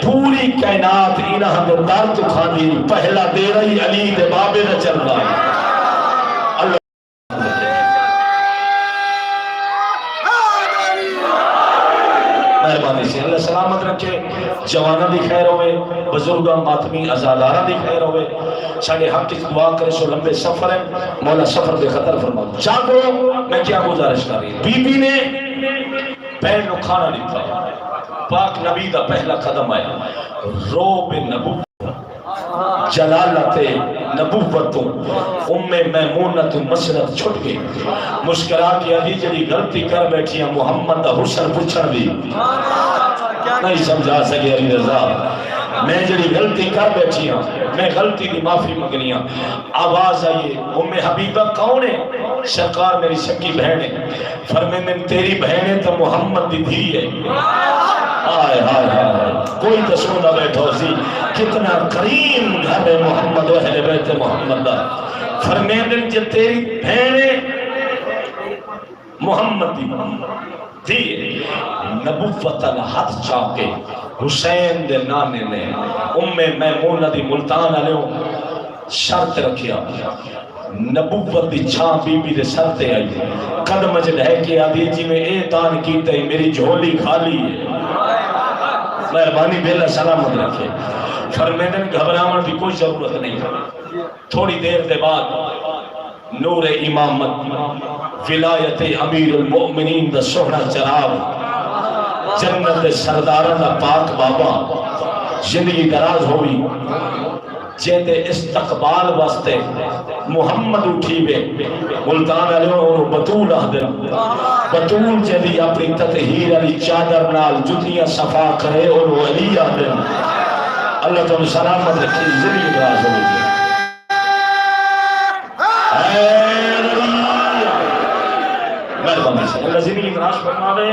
پوری کائنات انہاں اندر دار تو کھاندی پہلا دے رہی علی دے بابے نہ چل رہا ہے مہربانی سے اللہ سلامت رکھے جوانہ دی خیر ہوئے بزرگاں ماتمی ازادارہ دی خیر ہوئے ساڑھے حق کی دعا کرے سو لمبے سفر ہیں مولا سفر بے خطر فرما جاگو میں کیا گزارش کر رہی بی بی نے بہن نو کھانا لکھا پاک نبی دا پہلا قدم آیا روب نبوت جلالت نبوتوں میمونت مسرت چھٹ گئی مسکرا کے علی جڑی غلطی کر بیٹھی ہیں محمد دا حسن پوچھن دی نہیں سمجھا سکے علی رضا میں جڑی غلطی کر بیٹھی ہوں میں غلطی دی معافی منگنی ہوں آواز آئیے حبیبہ کون ہے سرکار میری سکی بہن ہے فرمیدے تیری بہن ہے تو محمد دی دھی ہے آئے آئے آئے کوئی تو سونا بیٹھو سی کتنا کریم گھر ہے محمد و اہل بیت محمد دا فرمیدن جو تیری بہنے محمد دی نبوت الحد چاکے حسین دے نانے نے میمونہ دی ملتان علیوں شرط رکھیا نبوت دی چھاں بی بی دے سر تے آئی قدم جد ہے کہ آدھی جی میں اے دان کیتے ہی میری جھولی خالی ہے مہربانی بیلہ سلامت رکھے فرمیدن گھبراؤن کی کوئی ضرورت نہیں تھوڑی دیر دے بعد نور امامت ولایت امیر المؤمنین دا سونا چراغ جنت سردارہ دا پاک بابا زندگی دراز ہوئی جیتے استقبال واسطے محمد اٹھی بے ملتان علیہ انہوں بطول آدھر بطول جیدی اپنی تطہیر علی چادر نال جتیاں صفا کرے انہوں علی آدھر اللہ تعالیٰ سلامت رکھی زندگی دراز ہوئی مہربانی سے اللہ زندگی دراز فرماوے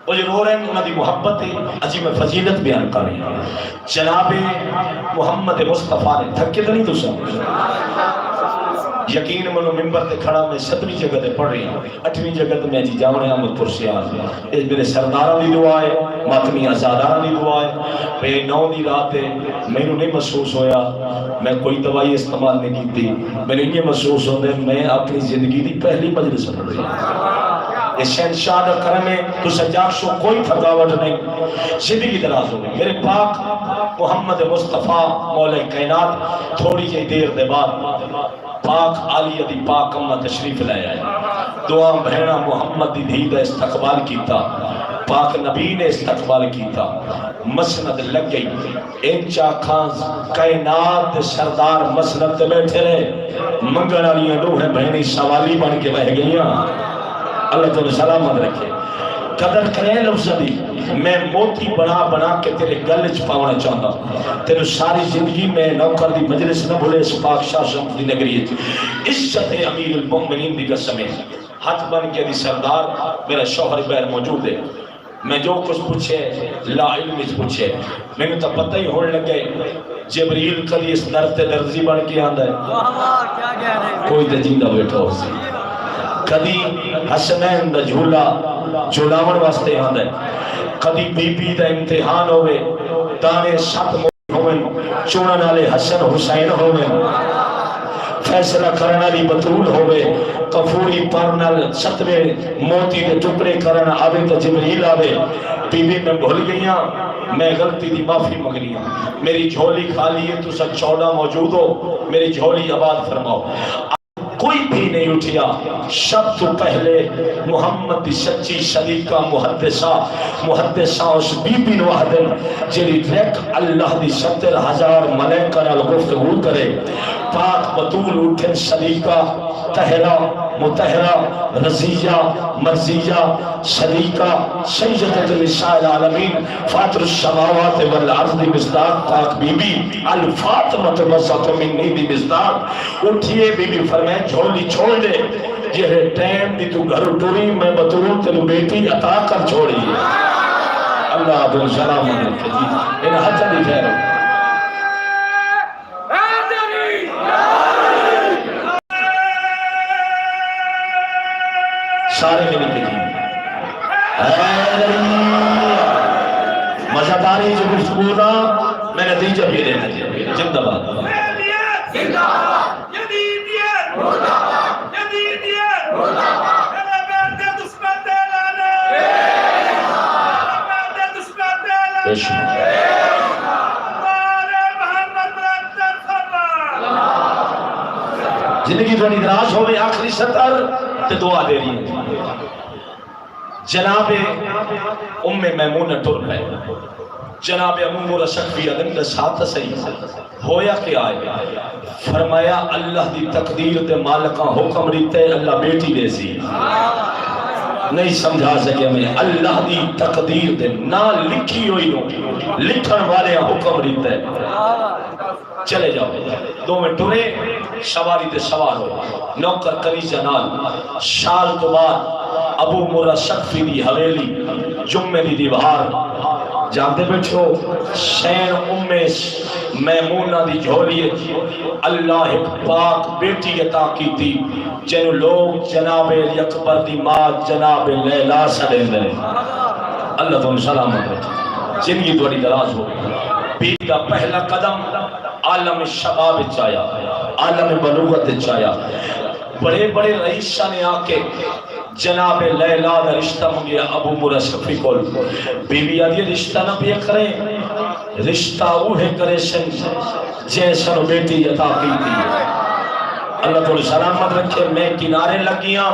وہ جو رو رہے ہیں انہوں نے محبت عجیب فضیلت بیان کر رہی ہیں جناب محمد مصطفیٰ نے تھکے تو نہیں تو سن یقین منو ممبر تے کھڑا میں 7ویں جگہ تے پڑھ رہی ہوں 8ویں جگہ تے میں جی جاؤں احمد پرسیان اس میرے سردارہ دی دعا ہے ماتمی ازادارہ دی دعا ہے پہ 9 دی رات ہے میں نے نہیں محسوس ہویا میں کوئی دوائی استعمال نہیں کی تھی میں نے یہ محسوس ہوتا ہے میں اپنی زندگی دی پہلی مجلس پڑھ رہی ہوں اس شہنشاہ کرم ہے تو سجاق شو کوئی تھکاوٹ نہیں زندگی دراز ہو گئی میرے پاک محمد مصطفیٰ مولا کائنات تھوڑی جی دیر دے بعد پاک عالی دی پاک امہ تشریف لے آئے دعا بہنہ محمد دی دھی دا استقبال کیتا پاک نبی نے استقبال کیتا مسند لگ گئی ان چاکھاں کائنات سردار مسند تے بیٹھے رہے منگن علیاں روحیں بہنی سوالی بن کے بہ گئیاں اللہ تعالیٰ سلامت رکھے قدر کریں لفظ دی میں موتی بنا بنا کے تیرے گل چھپاونا چاہتا ہوں تیرے ساری زندگی میں نوکر دی مجلس نہ بھولے اس پاک شاہ شمس دی نگری عزت امیر المؤمنین دی قسم ہے ہاتھ بن کے دی سردار میرا شوہر بہر موجود ہے میں جو کچھ پوچھے لا علم پوچھے میں تو پتہ ہی ہونے لگے جبریل کدی اس در تے درزی بن کے آندا ہے کوئی تے جیندا بیٹھا ہو سی کدی حسنین دا جھولا جھولاون واسطے آندا ہے کدی بی بی دا امتحان ہوئے دانے سات ہوئے چونن والے حسن حسین ہوئے فیصلہ کرنا والی بطول ہوئے کفوری پرنل ستوے موتی دے ٹکڑے کرنا آوے تو جبریل آوے بی بی میں بھول گئیاں میں غلطی دی معافی مگنیاں میری جھولی خالی ہے تو سب 14 موجود ہو میری جھولی آباد فرماؤ کوئی بھی نہیں اٹھیا شب تو پہلے محمد دی سچی صدیقہ محدثہ اس بی بی نوحدن جیلی ریک اللہ دی 70,000 ملیکہ نال گفتگو کرے پاک بطول اٹھن صدیقہ طہرہ مطہرہ رضیہ مرضیہ صدیقہ سیدۃ النساء العالمین فاطر السماوات والارض دی مصداق پاک بی بی الفاطمہ بسط منی دی مصداق اٹھئے بی بی فرمائے جھولی چھوڑ دے یہ ٹائم دی تو گھر ٹوری میں بطول تلو بیٹی عطا کر چھوڑی اللہ عبد السلام علیکہ جی انہا حجہ دی خیر ہو سارے ملی کے جی مزداری جو گفتگو دا میں نتیجہ بھی دینا چاہیے زندہ باد زندگی تھوڑی دراز ہوئے آخری سطر تے دعا دے رہی ہے جناب ام میمونہ ٹر پہ جناب ام رشقی ادم کے ساتھ صحیح ہویا کہ آئے فرمایا اللہ دی تقدیر تے مالکہ حکم ریتے اللہ بیٹی دے سی نہیں سمجھا سکے میں اللہ دی تقدیر تے نہ لکھی ہوئی نو لکھن والے حکم ریتے چلے جاؤ دو میں ٹرے سواری تے سوار ہو نوکر کنیزہ نال شال تو بعد ابو مرہ شقفی دی حویلی جمعے دی دیوار جانتے بیٹھو شین ام میمونہ دی جھولی اللہ ایک پاک بیٹی عطا کی تھی جنہوں لوگ جناب اکبر دی ماں جناب لیلا سڑے دے اللہ تم سلامت رکھے زندگی توڑی دراز ہو بیٹی کا پہلا قدم عالم شباب چایا عالم بلوغت چایا بڑے بڑے رئیسہ نے آکے جناب لیلا دا رشتہ منگیا ابو مرہ شفی کول بی بی آدھی رشتہ نہ بھی کریں رشتہ اوہے کرے سن جیسا بیٹی عطا کی تھی اللہ تعالی سلامت رکھے میں کنارے لگیاں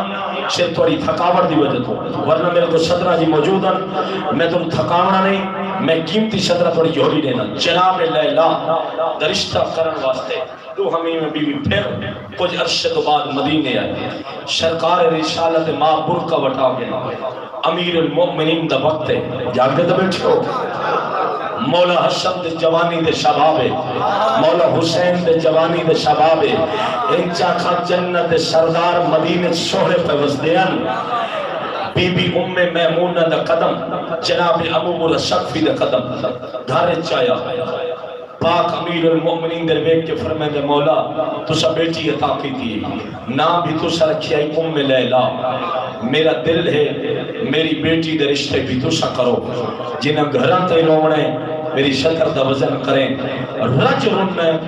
صرف تھوڑی تھکاوٹ دی وجہ تو ورنہ میرے کو صدرہ جی موجود ہیں میں تم تھکاونا نہیں میں قیمتی صدرہ تھوڑی جوڑی دینا جناب لیلا درشتہ کرن واسطے تو ہمیں میں بی پھر کچھ عرصے تو بعد مدینے آئے سرکار رسالت ماں برکہ وٹا گیا امیر المؤمنین دا وقت ہے جاگتے تو بیٹھو مولا حسن دے جوانی دے شبابے مولا حسین دے جوانی دے شبابے انچا کھا جنت سردار مدینہ شہر پہ وزدین بی بی ام میمونہ دا قدم جناب ابو مرہ شقفی دا قدم گھر چایا پاک امیر المؤمنین در بیک کے فرمائے دے مولا تو سا بیٹی عطا کی تھی نام بھی تو سا رکھیا ام لیلا میرا دل ہے میری بیٹی دے رشتے بھی تو سا کرو جنہاں گھران تے لوڑے میری شکر دا وزن کریں رجل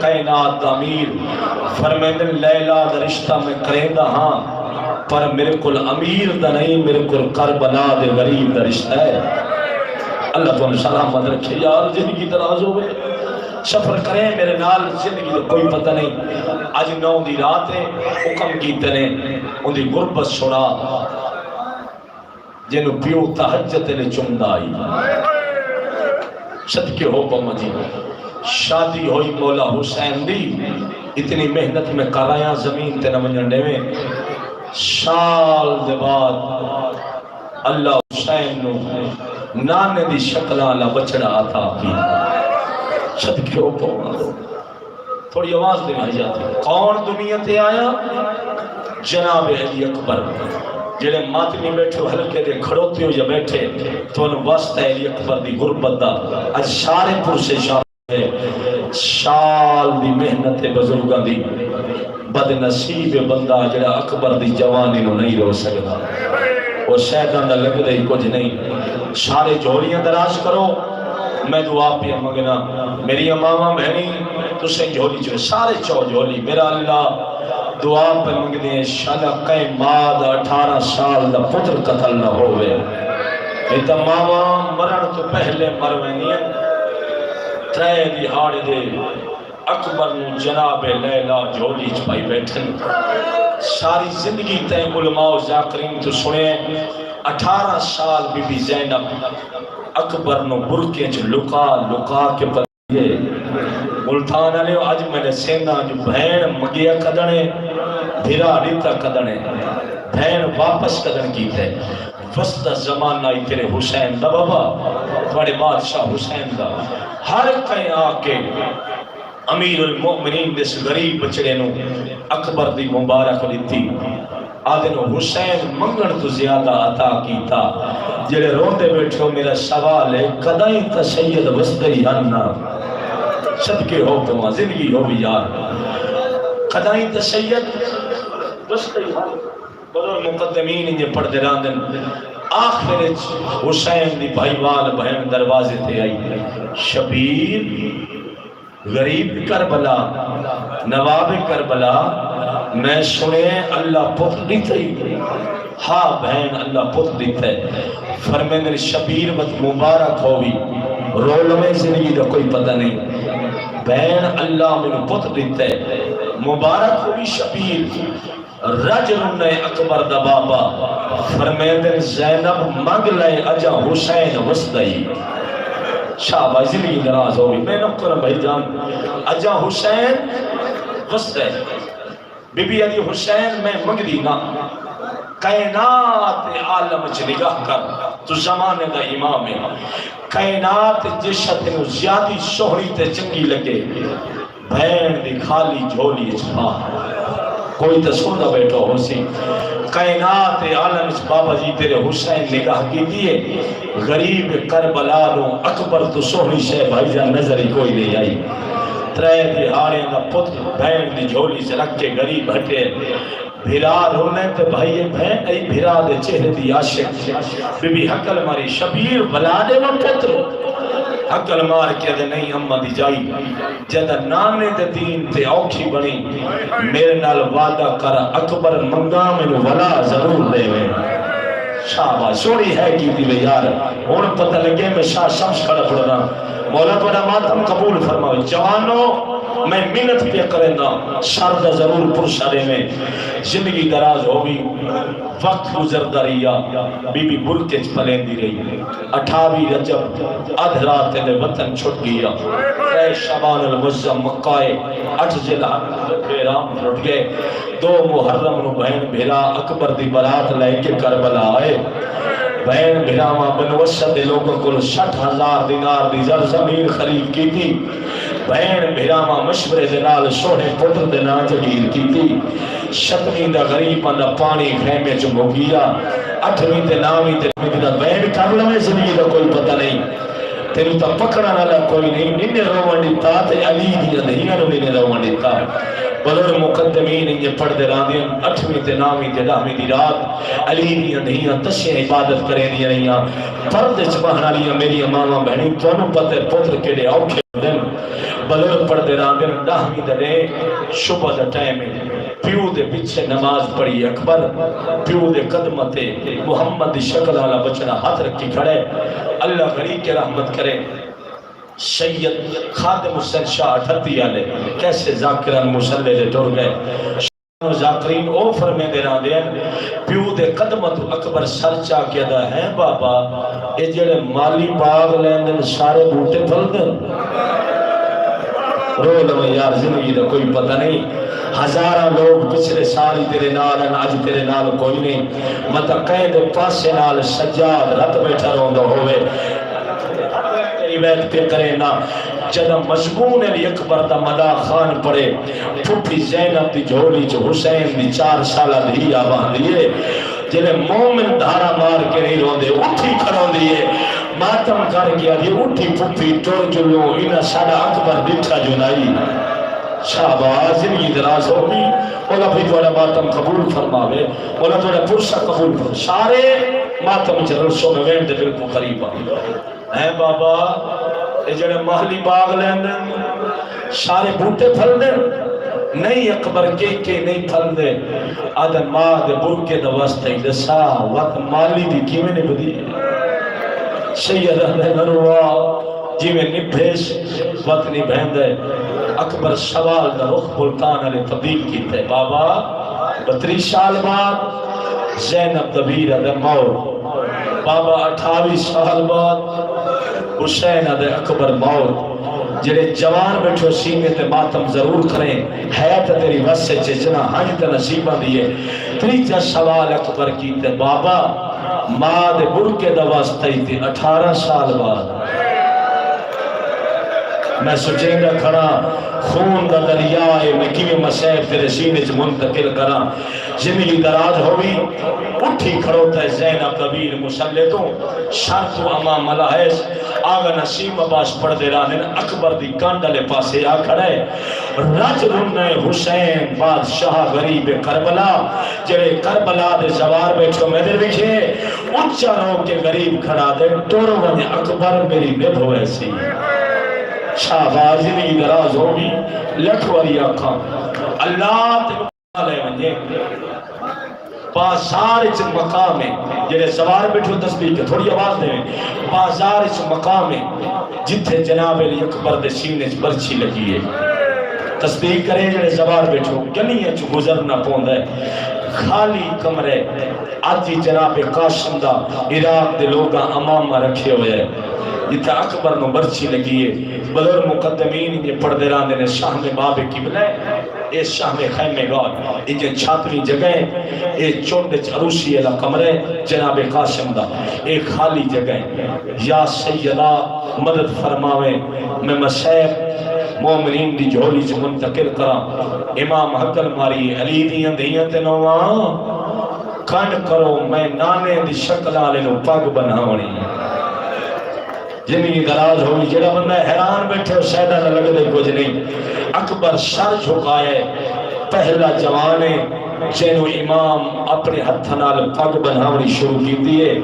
کائنات دا امیر فرمائے دے لیلا دا رشتہ میں کریں دا ہاں پر میرے کل امیر دا نہیں میرے کل کربلا دے غریب دا رشتہ ہے اللہ تو سلامت رکھے یار زندگی دراز ہوئے سفر کریں میرے نال زندگی تو کوئی پتہ نہیں آج 9 دی رات ہے حکم کی تنے ان دی غربت چھوڑا جنہوں پیو تحجت نے چمدائی صدقے ہو پمجی شادی ہوئی مولا حسین دی اتنی محنت میں کرایا زمین تے نمجنڈے میں سال دے بعد اللہ حسین نو نانے دی شکلہ بچڑا آتا کی صدقے ہو پاؤں تھوڑی آواز دے آئی جاتی کون دنیا تے آیا جناب علی اکبر جڑے ماتمی بیٹھے ہو ہلکے دے کھڑوتے ہو یا بیٹھے تو ان واسطہ علی اکبر دی غربت دا اج سارے پور سے شال دی محنت بزرگاں دی بد نصیب بندہ جڑا اکبر دی جوانی نو نہیں رو سکتا وہ شیطان دا لگ دے کچھ نہیں سارے جھولیاں دراز کرو میں دعا پہ مانگنا میری امامہ بہنی تسیں جھولی جو سارے چو جھولی میرا اللہ دعا پہ مانگ دیں شلق ماد 18 سال دا پتر قتل نہ ہوئے یہ تماما مرن تو پہلے مروینین ترے دہاڑے دے اکبر نو جناب لیلہ جھولی چھپائی بیٹھن ساری زندگی تیم علماء و ذاکرین تو سنے 18 سال بی بی زینب اکبر نو برکے چھ لکا کے پلیے ملتان علیہ آج میں نے سینہ جو بہن مگیا کدنے بھیرا ریتا کدنے بہن واپس کدن کی تھے وسط زمانہ ہی تیرے حسین دا بابا تھوڑے بادشاہ حسین دا ہر کہیں آکے امیر المؤمنین دس غریب بچڑے نو اکبر دی مبارک لیتی آدھنو حسین منگن تو زیادہ عطا کیتا جلے روندے بیٹھو میرا سوال ہے قدائیں تا سید وسطی ہننا صدقے ہو کما زندگی ہو بھی یار قدائیں تا سید وسطی ہننا بڑھو مقدمین انجھے پڑھ دے راندن آخر حسین دی بھائی وال بہن دروازے تھے آئی شبیر غریب کربلا نواب کربلا میں سنے اللہ پتر دیتا ہی ہاں بہن اللہ پتر دیتا ہے فرمے میرے شبیر وقت مبارک ہوئی رول میں زندگی دا کوئی پتہ نہیں بہن اللہ میرے پتر دیتا ہے مبارک ہوئی شبیر رجل نے اکبر دا بابا فرمے میرے زینب مانگ لائے اجا حسین وسطی شاہبائی زندگی دراز ہوگی میں نکرم بھائی جان اجا حسین وسطی بی بی علی حسین میں مگدی نا کائنات عالم چھ نگاہ کر تو زمانے دا امام ہے کائنات جشت نو زیادی سوہری تے چنگی لگے بہن دی خالی جھولی چھپا کوئی تو سونا بیٹھو ہو سی کائنات عالم اس بابا جی تیرے حسین نگاہ کی دیئے غریب کربلا رو اکبر تو سوہری شہ بھائی جان نظری کوئی نہیں آئی ترے دہاڑے دا پتر بہن دی جھولی سے رکھ کے غریب ہٹے بھیرا رونے تے بھائی بہن ای بھیرا دے چہرے دی عاشق بی بی حقل ماری شبیر بلادے و پتر حقل مار کے دے نہیں امہ دی جائی جدہ نانے دے دین تے اوکھی بنی میرے نال وعدہ کر اکبر منگا میں ولا ضرور دے میں شاہبہ سوڑی ہے کی دی یار ہون پتہ لگے میں شاہ شمس کھڑا پڑنا مولا توڑا ماتم قبول فرماؤ جوانو میں منت پہ کرنا شرد ضرور پرشارے میں زندگی دراز ہوگی وقت گزر دریا بی بی برکچ پلین دی رہی 28 رجب ادھرات دے وطن چھٹ گیا اے شبان المزم مکائے 8 جلال بیرام رٹ گئے 2 محرم نو بہن بھیرا اکبر دی برات لے کے کربلا آئے بہن بھیراما بن وسط لوگوں کو 60,000 دینار دی زمین خرید کی تھی بہن بھیراما مشورے دنال سوڑے پتر دینا جگیر کی تھی 7ویں دا غریب اندہ پانی خیمے چمو گیا 8ویں تے 9ویں تے بہن کرلا میں زندگی دا کوئی پتہ نہیں تیری تا پکڑا نالا کوئی نہیں ننے روان دیتا تے علی دیا دہیاں نو ننے روان دیتا بلور مقدمین یہ پڑھ دے راندیاں 8ویں تے 9ویں تے 10ویں دی رات علی دیا دہیاں تشیاں عبادت کریں دیا رہیاں پرد چپہنا لیا میری امامہ بہنی تونوں پتہ پتر کے لئے آوکھے دن بلور پڑھ دے راندیاں 10ویں دے شبہ دا ٹائم پیو دے پیچھے نماز پڑھی اکبر پیو دے قدمتے محمد شکل والا بچنا ہاتھ رکھی کھڑے اللہ غریب کے رحمت کرے سید خادم حسین شاہ 38 آلے کیسے ذاکران مسلح دے ٹور گئے ذاکرین او فرمے دے رہا دیں پیو دے قدمت اکبر سرچا کیا دا ہے بابا اے جڑے مالی باغ لیندن سارے بوٹے پھل دن رو لما یار زندگی دا کوئی پتہ نہیں ہزارہ لوگ پچھلے سالی تیرے نال ہیں آج تیرے نال کوئی نہیں مطا قید پاسے نال سجاد رت بیٹھا روندہ ہوئے تیری بیت پہ کرے نا جدہ مضمون علی اکبر دا مدا خان پڑے پھوپی زینب دی جھولی جو حسین دی 4 سالہ دھی آبان دیئے جنہیں مومن دھارا مار کے نہیں روندے اٹھی کھڑوں دیئے ماتم کر گیا دی اٹھی پھپی ٹور جلو انہا ساڑا اکبر دٹھا جنائی شہباز زندگی دراز ہوگی اولا بھی توڑا ماتم قبول فرماوے اولا توڑا پرسا قبول فرماوے سارے ماتم جرسوں میں وین دے بالکل قریبا اے بابا اے جڑے محلی باغ لیندن سارے بوٹے پھل دیں نہیں اکبر کے نہیں پھل دے آدھے ماں دے بور کے دوستے دسا وقت مالی دی کیویں نے بدی سیدہ دے نروا جی میں نبھیش وقت نہیں بہن دے اکبر سوال دا رخ ملتان علی تبدیل کیتے بابا 32 سال بعد زینب دبیر دے موت بابا 28 سال بعد حسین دے اکبر موت جڑے جوان بیٹھو سینے تے ماتم ضرور کریں حیات تیری وسے چجنا ہنج تے نصیبہ دیئے تریجہ سوال اکبر کیتے بابا ماں دے برکے دا واسطی تھی 18 سال بعد میں سوچیں گا کھڑا خون دا دریائے میں کیویں مسیب تیرے سینے چ منتقل کرا زندگی دراز ہوئی اٹھی کھڑوتا ہے زینب کبیر مسلطوں شرط و امام ملاحظ آگا نسیم عباس پڑھ دے رہا اکبر دی کانڈلے پاسے آ کھڑے رج رنہ حسین بادشاہ غریب کربلا جڑے کربلا دے زوار بیٹھو میں دے بکھے اچھا رو کے غریب کھڑا دے ٹورو ونہ اکبر میری نبھ ویسی شاہبازی نہیں دراز ہوگی لکھوری آکھاں اللہ تے مقالے ونجے بازار اچھ مقام ہے جنہیں سوار بیٹھو تسبیح کے تھوڑی آواز دیں بازار اچھ مقام ہے جتھے جناب علی اکبر دے سینے اچھ برچی لگی ہے تسبیح کریں جنہیں سوار بیٹھو گلی اچھ گزرنا پوند ہے خالی کمرے آجی جناب قاسم دا عراق دے لوگاں امام رکھے ہوئے ہیں جتھا اکبر نو برچی لگی ہے بدر مقدمین یہ پڑھ دے راندے نے شاہ میں باب قبلہ اس شاہ میں خیمے گاہ یہ چھاتری جگہ یہ چونڈ عروسی علا کمرے جناب قاسم دا ایک خالی جگہ یا سیدہ مدد فرماوے میں مسیب مومنین دی جھولی سے منتقل کرا امام حقل ماری علی دیاں دیاں تے نوان کھنڈ کرو میں نانے دی شکل آلے نو پاگ بناونی زندگی دراز ہوئی جڑا بندہ حیران بیٹھے سیدہ نہ لگ دے کچھ نہیں اکبر سر جھکائے پہلا جوانے جنو امام اپنے ہتھ نال پگ بناونی شروع کی دیئے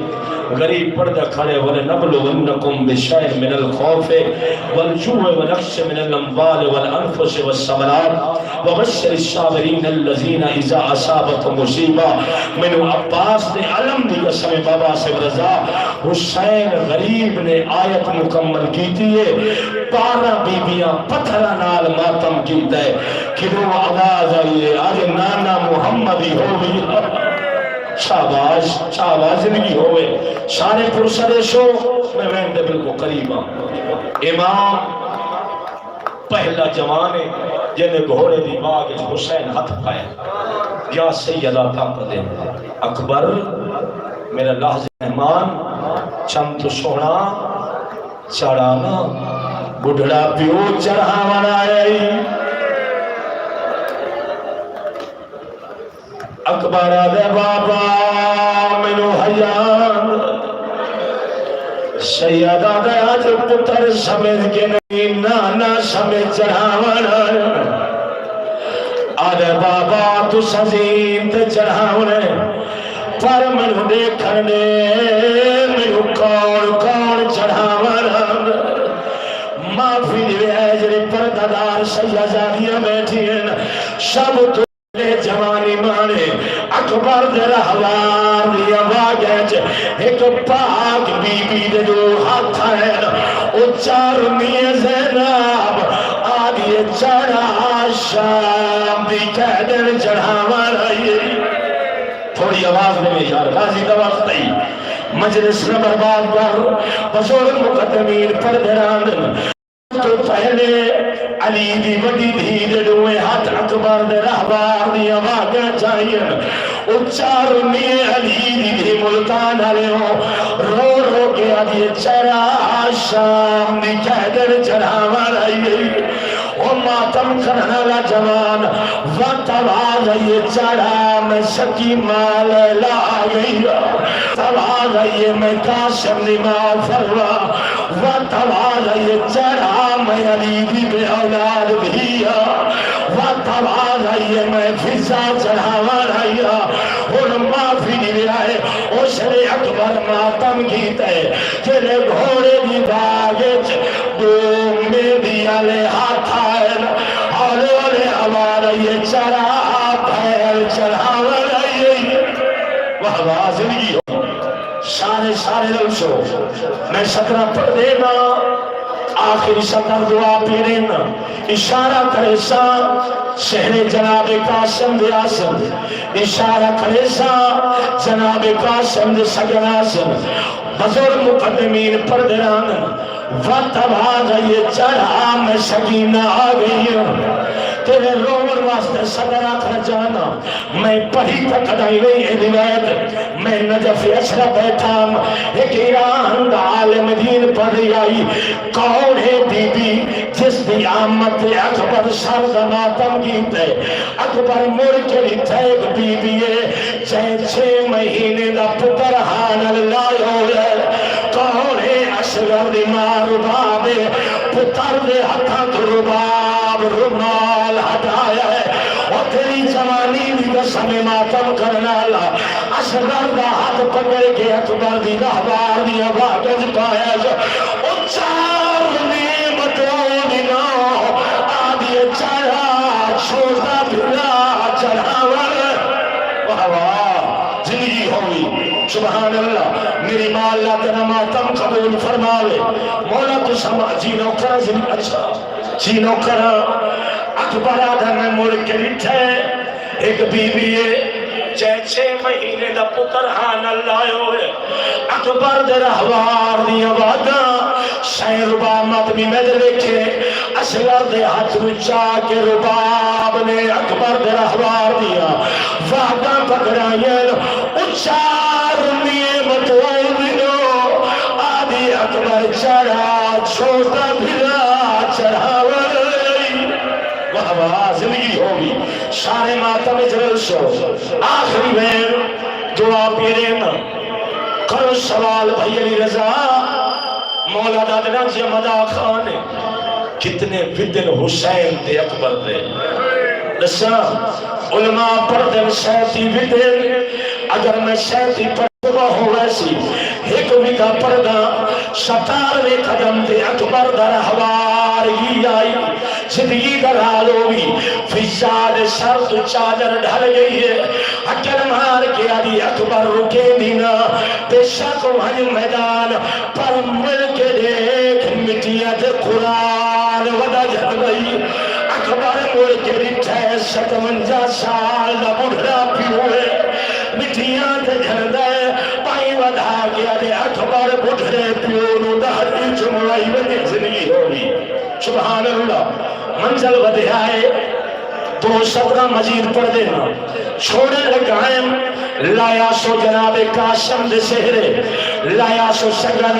غریب پردہ کھڑے وَلَنَبْلُوَنَّكُمْ بِشَيْءٍ مِنَ الْخَوْفِ وَالْجُوعِ وَنَقْصٍ مِنَ الْأَمْوَالِ وَالْأَنْفُسِ وَالثَّمَرَاتِ وَبَشِّرِ الصَّابِرِينَ الَّذِينَ إِذَا أَصَابَتْهُمْ مُصِیبَةٌ مِنْ عباس نے علم دی قسم بابا سے رضا حسین غریب نے آیت مکمل کی تھی 12 بیبیاں پتھرہ نال ماتم کیتا ہے کدو آواز آئیے آج نانا محمدی ہوئی شہباز زندگی ہوئے سارے پرسرے شو میں ویندے بالکل قریبا امام پہلا جوانے جنہیں گھوڑے دی باغ حسین ہاتھ پائے یا سیدہ طاقت اکبر میرا لحظ مہمان چم تو سونا چڑھانا بڑھڑا پیو چڑھانا آئی اکبر دے بابا منو حیان سیدہ دے آج پتر سمیت کے نہیں نانا سمیت چڑھاونا آدھے بابا تو سزین تے چڑھاونے پر منو دیکھنے منو کون چڑھاونا معافی دیوے ایجری پردادار سیدہ بیٹھی ہیں سب تو جوانی مانے اکبر دے رہوار دی آواز ایک پاک بی بی دے دو ہاتھ ہیں او چارمی زینب آدھی چڑھا شام دی قیدن چڑھاوا رہی تھوڑی آواز میں یار غازی دواز تئی مجلس نہ برباد کر بزرگ مقدمین پر دراندن تو پہلے علی دی وڈی دھیر دوئے ہاتھ اکبر دے رہبار دی آواگاں چاہیے او چارمی علی دی دی ملتان آلے ہوں رو کے آدھی چرا شام دی قیدر چڑھاوا رہی او ماتم کرنا لا جوان وقت آواز یہ چڑھا میں سکی مال لا گئی آواز یہ میں قاسم نماز فروا وقت آواز یہ چڑھا میں علی بھی بے اولاد بھی وقت آواز یہ میں فضا چڑھاوا رہی اور معافی نہیں آئے اس نے اکبر ماتم گیتے جنہیں گھوڑے دی باغچ دوم میں دیا لے ہاتھ آئے اولے اولے ہمارا یہ چڑھا پھیل چڑھاوا رہی وہ آواز نہیں ہو سارے لفظوں میں سطرہ پڑھ دینا آخری سطر دعا پیرین اشارہ کرے سا شہر جناب قاسم دے آسم اشارہ کرے سا جناب قاسم دے سگن آسم بزرگ مقدمین پردران وقت آواز یہ چڑھا میں سکینہ آ گئی تیرے رومن واسطے صدر آخر جانا میں پڑھی تک ادائی نہیں روایت میں نجف اشرا بیٹھا ایک ایران عالم دین پڑھ آئی کون ہے بی بی جس دی آمد اکبر سرد ماتم گیتے اکبر مرکلی تیک بی بی چھ 6 مہینے دا پتر حان اللہ ہوئے کون ہے اشغر دی مار بابے پتر دے ہتھا رباب رمال ہٹایا ہے اور تیری جوانی بھی قسم ماتم کرنا اللہ اشغر دا ہاتھ پکڑ کے اکبر دی رہبار دی آواز پایا جو اچار نعمتوں دینا آدھی چڑھا چھوٹا بھلا چڑھاوا واہ زندگی ہوئی سبحان اللہ میری ماں اللہ تیرا ماتم قبول فرماوے مولا تو سما جینو کرا زندگی اچھا جینو کرا اکبر آدھا میں مڑ کے لٹھے ایک بی بی ہے 6 مہینے دا پتر حان اللہ ہوئے اکبر دے رہوار دی آباداں شاہ ربامت بھی میں دے دیکھے اصغر دے ہاتھ رچا کے رباب نے اکبر دے رہوار دیا وعدہ پکڑائیں اچار نعمت وائدنو آدھی اکبر چڑھا چھوٹا بھلا چڑھاوا واہ زندگی ہوگی شان ماتم جلل شو آخری بین دعا پیرین کرو سوال بھائی علی رضا مولا دادنا جی مدا خان کتنے بدن حسین تے اکبر دے دسا علماء پردن سیتی بدن اگر میں سیتی پردہ ہوں ویسی ایک ویدہ پردہ 17 قدم تے اکبر در حوار ہی آئی زندگی در حال ہوئی فضاد سر تو چادر ڈھل گئی ہے اکر مار کے آدھی اکبر رکے دینا بے شک وہاں میدان پر مل کے دیکھ مٹیت قرآن ودا جد گئی اکبر مل کے لٹھے 57 سال دا بڑھا پیوئے مٹیاں تے جھردے پائی ودا گیا دے اکبر بڑھے پیونو دہتی چمڑائی وجہ زندگی ہوئی سبحان اللہ منزل ودے آئے 2 سطرہ مزید پڑھ دینا چھوڑے لگائیں لایا سو جناب قاسم دے سہرے لایا سو سگن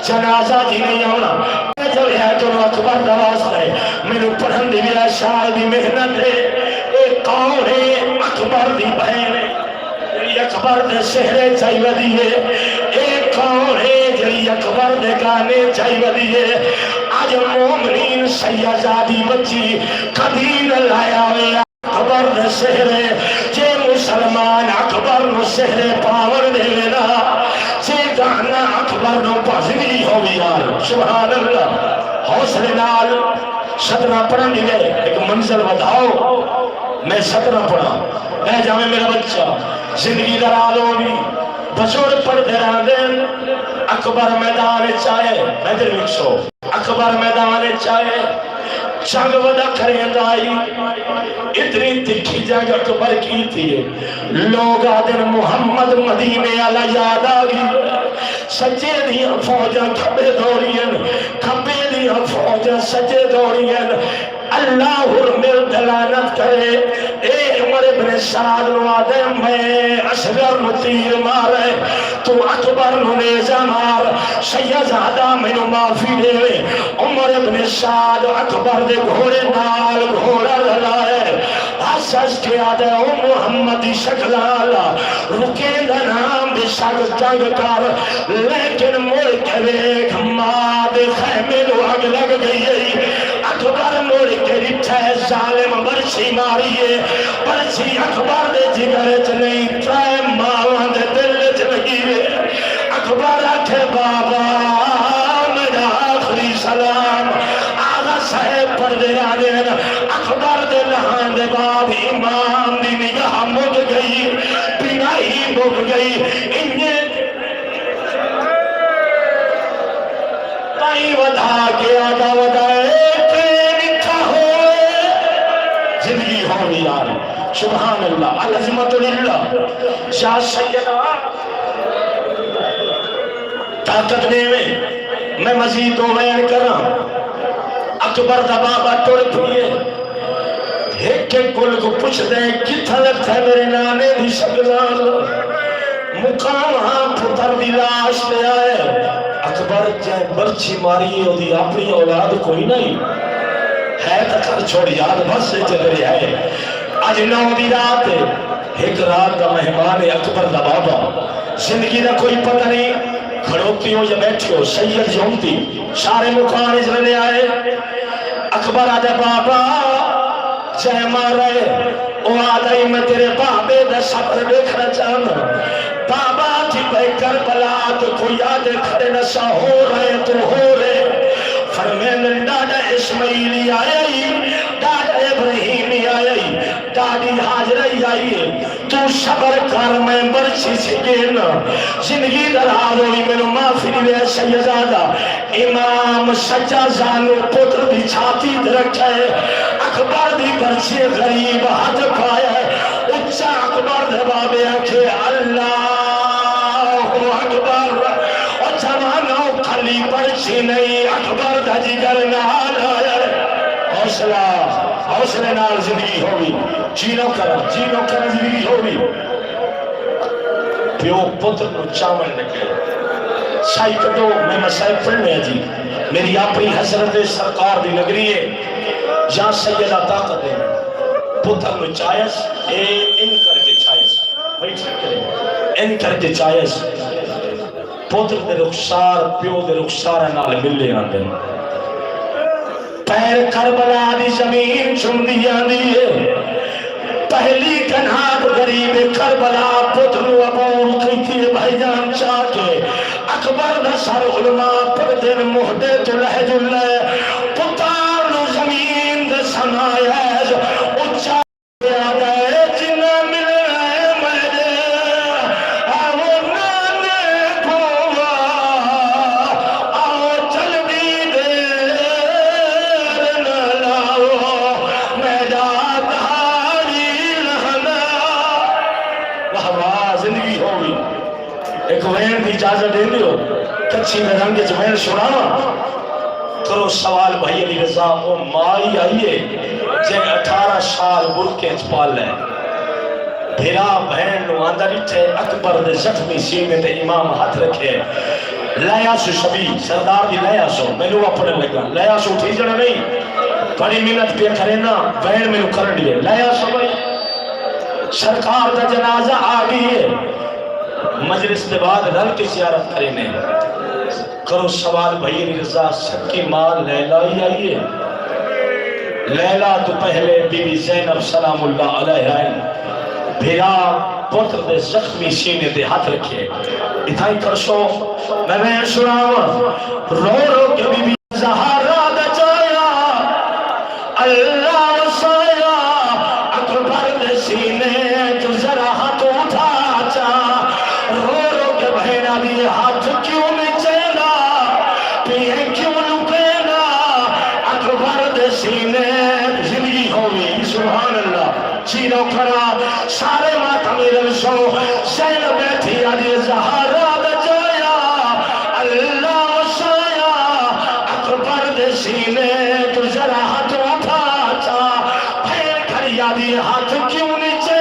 جنازہ دی نہیں آنا جب ہے تو اکبر دواز ہے میں پڑھن دی بھی سال دی محنت ہے ایک کون ہے اکبر دی بہن ہے اکبر دے سہرے چاہیے دیئے ایک کون ہے جلی اکبر دے گانے چاہیے دیئے آج مومنین سیازادی بچی قدین لایا ہوئے اکبر دے سہرے جے مسلمان اکبر نو سہرے پاور دے لینا جے گانا اکبر نو پازنی ہوئی آل سبحان اللہ حوصلے نال صدرہ پڑھن دی گئے ایک منزل بدھاؤ میں صدرہ پڑھا اے جامعہ میرا بچہ زندگی در آلوی بزرگ پڑھ دیران دین اکبر میدان چاہے میں در مکسو اکبر میدان چاہے جنگ ودا کریں دائی اتنی تکھی جنگ اکبر کی تھی لوگ آدن محمد مدینے علی یاد آگی سجے دیا فوجہ کھبے دوڑین کھبے دیا فوجہ سجے دوڑین اللہ حرمل دلانت کرے اے عمر ابن سعد نو آدے میں اصغر نو تیر مارے تو اکبر نو نیزہ مار شہزادہ میں نو معافی دے عمر ابن سعد اکبر دے گھوڑے نال گھوڑا لائے حسس کے آدھے او محمدی شکلالا رکے دا نام بے شک جنگ کر لیکن ملک ایک ماد خیمے نو آگ لگ گئی اکبر ملک رٹھے ظالم برچی ماریے برچی اکبر دے جگر چنئی ترائے ماوان دے دل چنئی اکبر اٹھے بابا میرا آخری سلام آغا صاحب پر دے آدین اکبر دے لہان دے باب امام دی نگاہ مگ گئی بینائی مگ گئی انہیں تائی ودھا کے آگا ودھائے زندگی ہوئی یار سبحان اللہ العظمت للہ شاہ سیدہ طاقت میں مزید دو بیان کرا اکبر دا بابا ٹوڑ پھئیے ایک ایک کل کو پوچھ دیں کتھا لگتا ہے میرے نانے دی شکلال مقام ہاں پتر دی لاش لے آئے اکبر جائے برچی ماری ہو دی اپنی اولاد کوئی نہیں ہے تکر چھوڑ یاد بس سے چل رہی ہے آج نو دی رات ایک رات دا مہمان اکبر دا بابا زندگی دا کوئی پتہ نہیں کھڑوتی ہو یا بیٹھی ہو سید جونتی سارے مکان اجرنے آئے اکبر آدھے بابا جائے مارے او آدھائی میں تیرے بابے دا سفر دیکھنا چاہنا بابا تھی بے کربلا تو کوئی آدھے کھڑے نسا ہو رہے تو ہو رہے فرمین ڈاڈا اسماعیلی آئی ڈاڈا ابراہیمی آئی ڈاڈی حاجری آئی تو صبر کر میں برچی سکینا زندگی درار ہوئی میں معافی لے سیدادہ امام سچا زانو پتر دی چھاتی درکھے اکبر دی برچی غریب حد پایا اچھا اکبر دے بابے آنکھے اللہ اکبر اور جوانوں کھلی برچی نہیں اکبر دا جگر نال آیا حوصلے نال زندگی ہوئی جینو کرا زندگی ہوئی پیو پتر نو چاول لگے سائی کٹو میں مسائل پڑھنے جی میری اپنی حضرت سرکار دی نگری ہے جہاں سیدہ طاقت ہے پتر نو چائس ان کر کے چائس وہی ٹھیک کرے ان کر کے چائس پتر دے رخسار پیو دے رخسار نال ملے آندے پیر کربلا دی زمین چم دیا دیئے پہلی کنہات غریب کربلا پترو عبور کی تھی بھائی جان چاہ کے اکبر نصر علماء پر دن مہدے تو لہج اللہ پتار نو زمین دے سنائیز اچھا دیا گئے جنہ مل رہے مہدے آو نانے پھوا آو چل بھی دے ایک وین دی اجازت دے دیو کچھی میں رنگ جمعین سنانا کرو سوال بھائی علی رضا وہ مائی آئیے جن 18 سال برکے چپال لیں بھیرا بہن نو اندر اٹھے اکبر دے زخمی سینے تے امام ہاتھ رکھے لیا سو شبی سردار دی لیا سو میں نو اپنے لگا لیا سو اٹھی جڑا نہیں بڑی منت پہ کرے نا بہن میں نو کر دیئے لیا سو بھائی سرکار دا جنازہ آگئی ہے مجلس کے بعد رل کی زیارت کرنے کرو سوال بھائی رضا سکی ماں لیلہ ہی آئیے لیلہ تو پہلے بی بی زینب سلام اللہ علیہ آئین بھیرا پتر دے زخمی سینے دے ہاتھ رکھے اتھائی کرشو میں سناوا رو رو کے بی بی زہارا دا چایا اللہ وسایا اکبر دے سینے جو ذرا ہاتھ اٹھا چا رو رو کے بہنا بھی ہاتھ کیوں نچینا پیے کیوں لکینا اکبر دے سینے زندگی ہوئی سبحان اللہ چیرو کھڑا سارے ماتمی رلشو سین بیٹھی آدھی زہارا دا جایا اللہ وسایا اکبر دے سینے تو ذرا ہاتھ اٹھا چا پھر کھڑی آدھی ہاتھ کیوں نچے